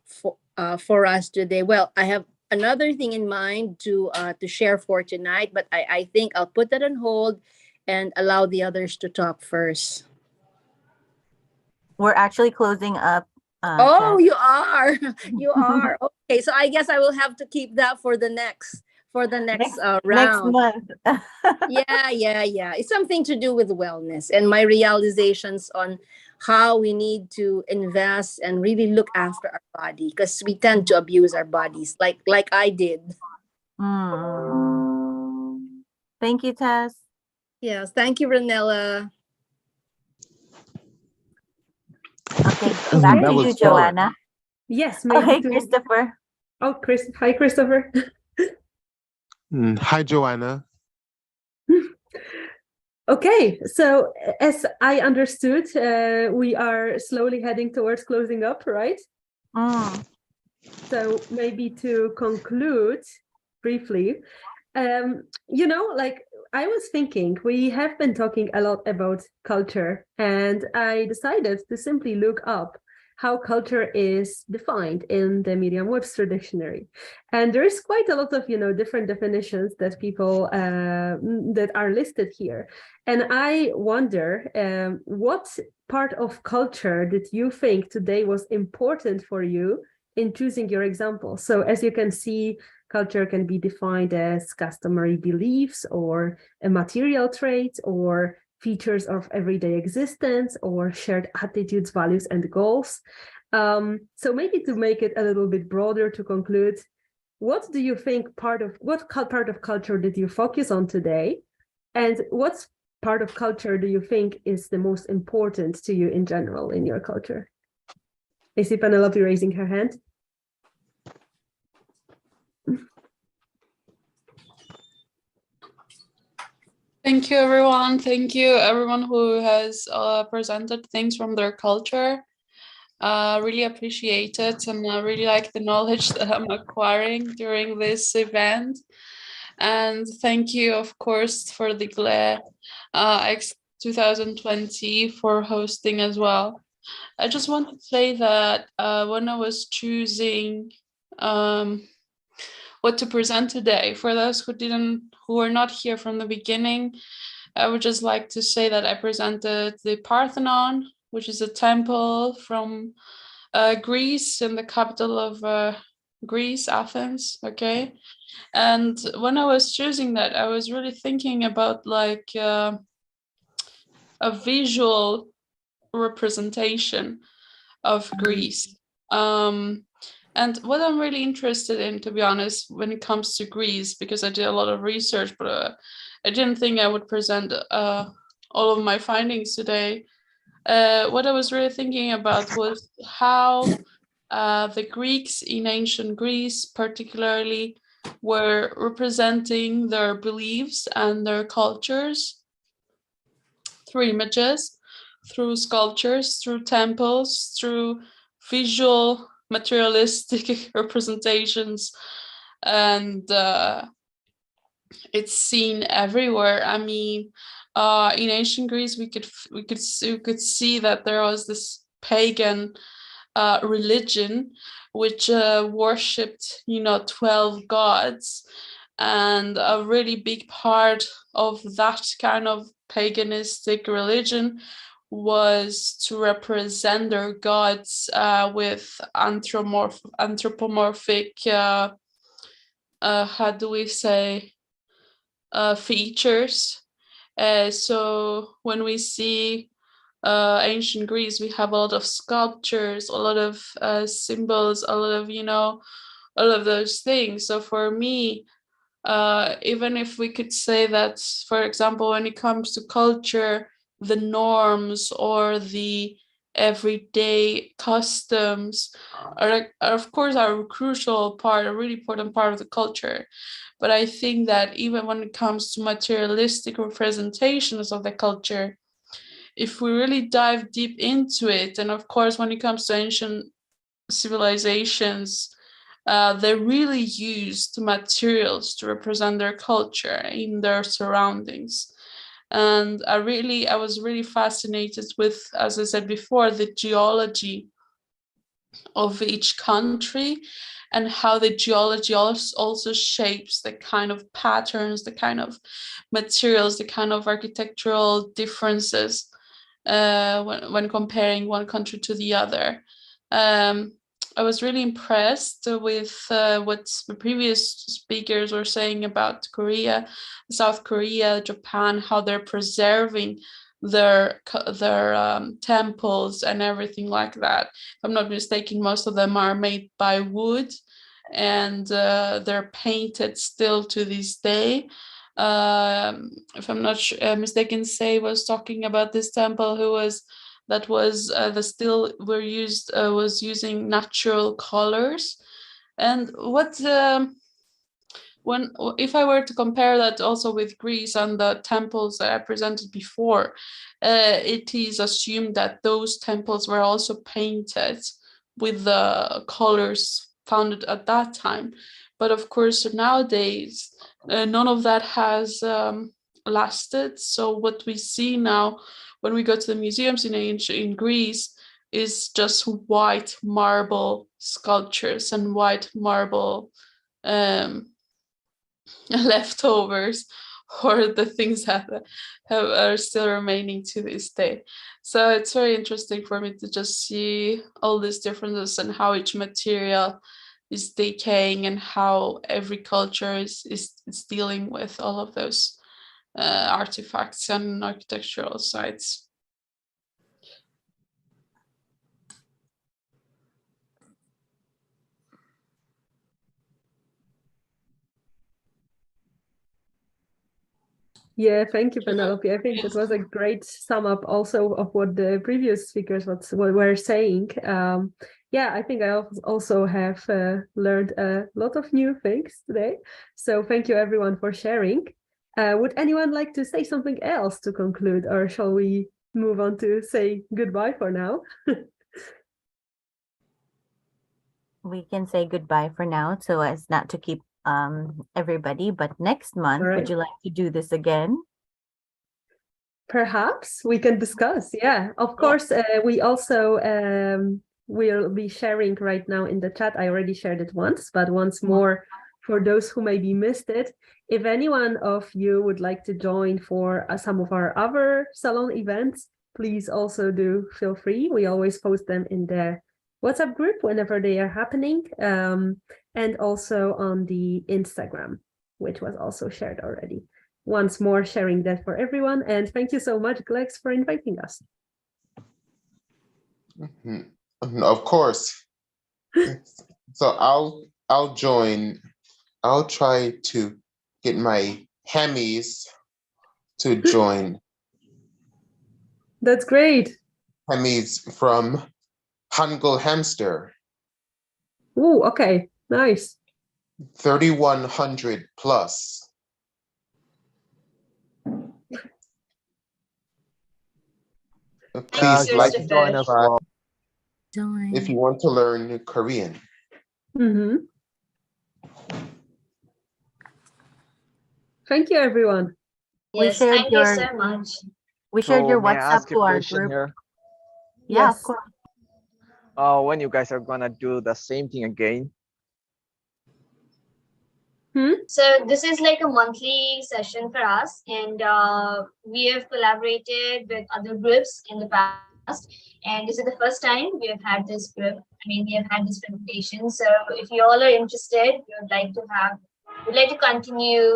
for us today. Well, I have another thing in mind to share for tonight, but I think I'll put that on hold and allow the others to talk first. We're actually closing up. Oh, Tess. you are. You are. Okay, so I guess I will have to keep that for the next next round. month. Yeah. It's something to do with wellness and my realizations on how we need to invest and really look after our body, because we tend to abuse our bodies like I did. Mm. Thank you, Tess. Yes, thank you, Ranella. Okay, back Okay. to That you, was Joanna. Yes, maybe Okay, to. Christopher. Oh, Chris. Hi, Christopher. Hi, Joanna. Okay, so as I understood, we are slowly heading towards closing up, right? Mm. So maybe to conclude briefly, you know, like I was thinking, we have been talking a lot about culture, and I decided to simply look up how culture is defined in the Merriam-Webster dictionary. And there is quite a lot of, you know, different definitions that people that are listed here. And I wonder, what part of culture did you think today was important for you in choosing your example? So as you can see, culture can be defined as customary beliefs or a material trait or features of everyday existence or shared attitudes, values, and goals. So maybe to make it a little bit broader, to conclude, what do you think what part of culture did you focus on today? And what part of culture do you think is the most important to you in general in your culture? I see Penelope raising her hand. Thank you, everyone. Thank you, everyone who has presented things from their culture. Really appreciate it, and I really like the knowledge that I'm acquiring during this event. And thank you, of course, for the GLEx 2020 for hosting as well. I just want to say that when I was choosing what to present today, for those who were not here from the beginning, I would just like to say that I presented the Parthenon, which is a temple from Greece, in the capital of Greece, Athens. Okay, and when I was choosing that, I was really thinking about like a visual representation of Greece. And what I'm really interested in, to be honest, when it comes to Greece, because I did a lot of research, but I didn't think I would present all of my findings today. What I was really thinking about was how the Greeks in ancient Greece, particularly, were representing their beliefs and their cultures through images, through sculptures, through temples, through visual materialistic representations, and it's seen everywhere. I mean, in ancient Greece, we could see that there was this pagan religion which worshipped 12 gods, and a really big part of that kind of paganistic religion was to represent their gods with anthropomorphic how do we say features. So when we see ancient Greece, we have a lot of sculptures, a lot of symbols, a lot of all of those things. So for me, even if we could say that, for example, when it comes to culture, the norms or the everyday customs are of course are a crucial part, a really important part of the culture. But I think that even when it comes to materialistic representations of the culture, if we really dive deep into it, and of course when it comes to ancient civilizations, they really used materials to represent their culture in their surroundings. And I was really fascinated with, as I said before, the geology of each country, and how the geology also shapes the kind of patterns, the kind of materials, the kind of architectural differences when comparing one country to the other. I was really impressed with what the previous speakers were saying about Korea, South Korea, Japan, how they're preserving their temples and everything like that. If I'm not mistaken, most of them are made by wood, and they're painted still to this day. If I'm not mistaken, Say was talking about this temple the still was using natural colors. And when if I were to compare that also with Greece and the temples that I presented before, it is assumed that those temples were also painted with the colors found at that time. But of course, nowadays, none of that has lasted. So what we see now when we go to the museums in Greece is just white marble sculptures and white marble leftovers, or the things that are still remaining to this day. So it's very interesting for me to just see all these differences and how each material is decaying, and how every culture is dealing with all of those artifacts and architectural sites. Yeah, thank you, Penelope. I think that was a great sum up also of what the previous speakers were saying. Yeah, I think I also have learned a lot of new things today. So thank you everyone for sharing. Would anyone like to say something else to conclude, or shall we move on to say goodbye for now? We can say goodbye for now so as not to keep everybody, but next month, All would right. you like to do this again? Perhaps we can discuss. Yeah, of course. We also will be sharing right now in the chat. I already shared it once, but once more for those who maybe missed it. If anyone of you would like to join for some of our other Salon events, please also do feel free. We always post them in the WhatsApp group whenever they are happening, and also on the Instagram, which was also shared already. Once more, sharing that for everyone, and thank you so much, GLEx, for inviting us. Of course. So I'll join. I'll try to get my Hemis to join. That's great. Hemis from Hangul Hamster. Oh, okay, nice. 3,100 plus. Yeah, Please I'd like like to join as well. if you want to learn Korean. Thank you, everyone. Yes, shared thank you so much. We shared your May I WhatsApp ask a to our question group. here? Yeah, of Yes. course. When you guys are gonna do the same thing again? So this is like a monthly session for us, and we have collaborated with other groups in the past, and this is the first time we have had this group. I mean, we have had this presentation. So if you all are interested, we'd like to continue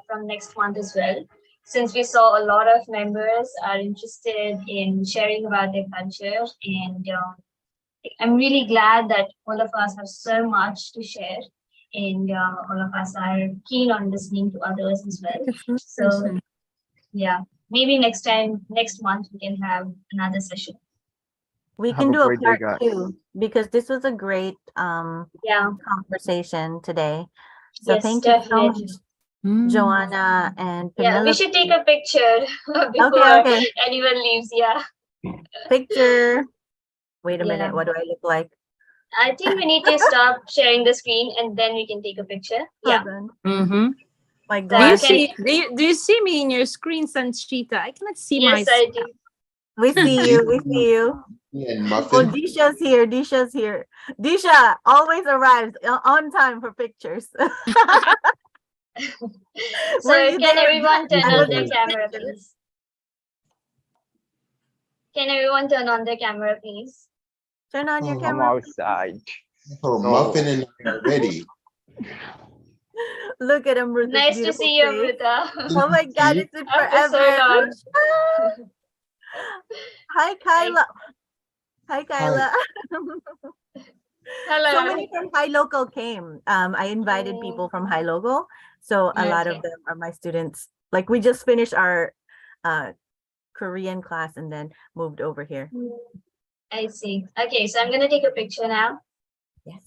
from next month as well, since we saw a lot of members are interested in sharing about their culture, and I'm really glad that all of us have so much to share, and all of us are keen on listening to others as well. So yeah, maybe next month, we can have another session. We Have can a do a great day, part guys. 2 because this was a great Yeah, conversation today. So yes, thank you so much, definitely. Joanna and Yeah, we Penelope. should take a picture before Okay. anyone leaves. Yeah. Picture. Wait a Yeah. minute. What do I look like? I think we need to stop sharing the screen and then we can take a picture. Yeah. Hold on. Mm-hmm. My So Do you glasses. can see? Do you see me in your screen, Sanchita? I cannot see yes, myself. I do. We see you. We see you. And Oh, Muffin. Disha's here. Disha's here. Disha always arrives on time for pictures. So Were you can there? everyone turn I on was their taking camera, pictures. please? Can everyone turn on their camera, please? Turn on your Oh, I'm camera. outside. Oh, So- Muffin and I are ready. Look at Amrita's Nice to beautiful see you, face. Amrita. Oh my God, it's been After so forever. long. Hi, Kyla. Hi, Kyla. Hello. So many from High Local came. I invited people from High Local. So a lot of Okay. them are my students. Like we just finished our Korean class and then moved over here. I see. Okay, so I'm gonna take a picture now. Yes.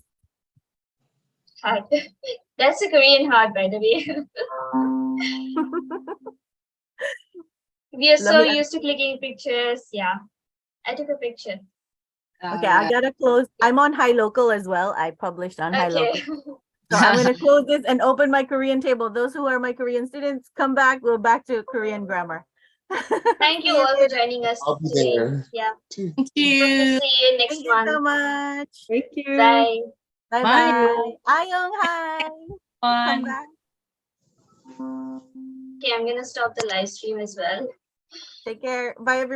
Heart. That's a Korean heart, by the way. We are so used to clicking pictures. Yeah, I took a picture. Okay, I gotta close. I'm on High Local as well. I published on High Okay. Local. So I'm gonna close this and open my Korean table. Those who are my Korean students, come back. We're back to Korean grammar. Thank you See all for later. joining us I'll be today. there. Yeah. too. Thank Hope to you. see you next Thank you so month. much. Thank you. Bye. Bye Bye. bye. Ayong, hi. Come Bye. back. Okay, I'm gonna stop the live stream as well. Take care. Bye, everyone.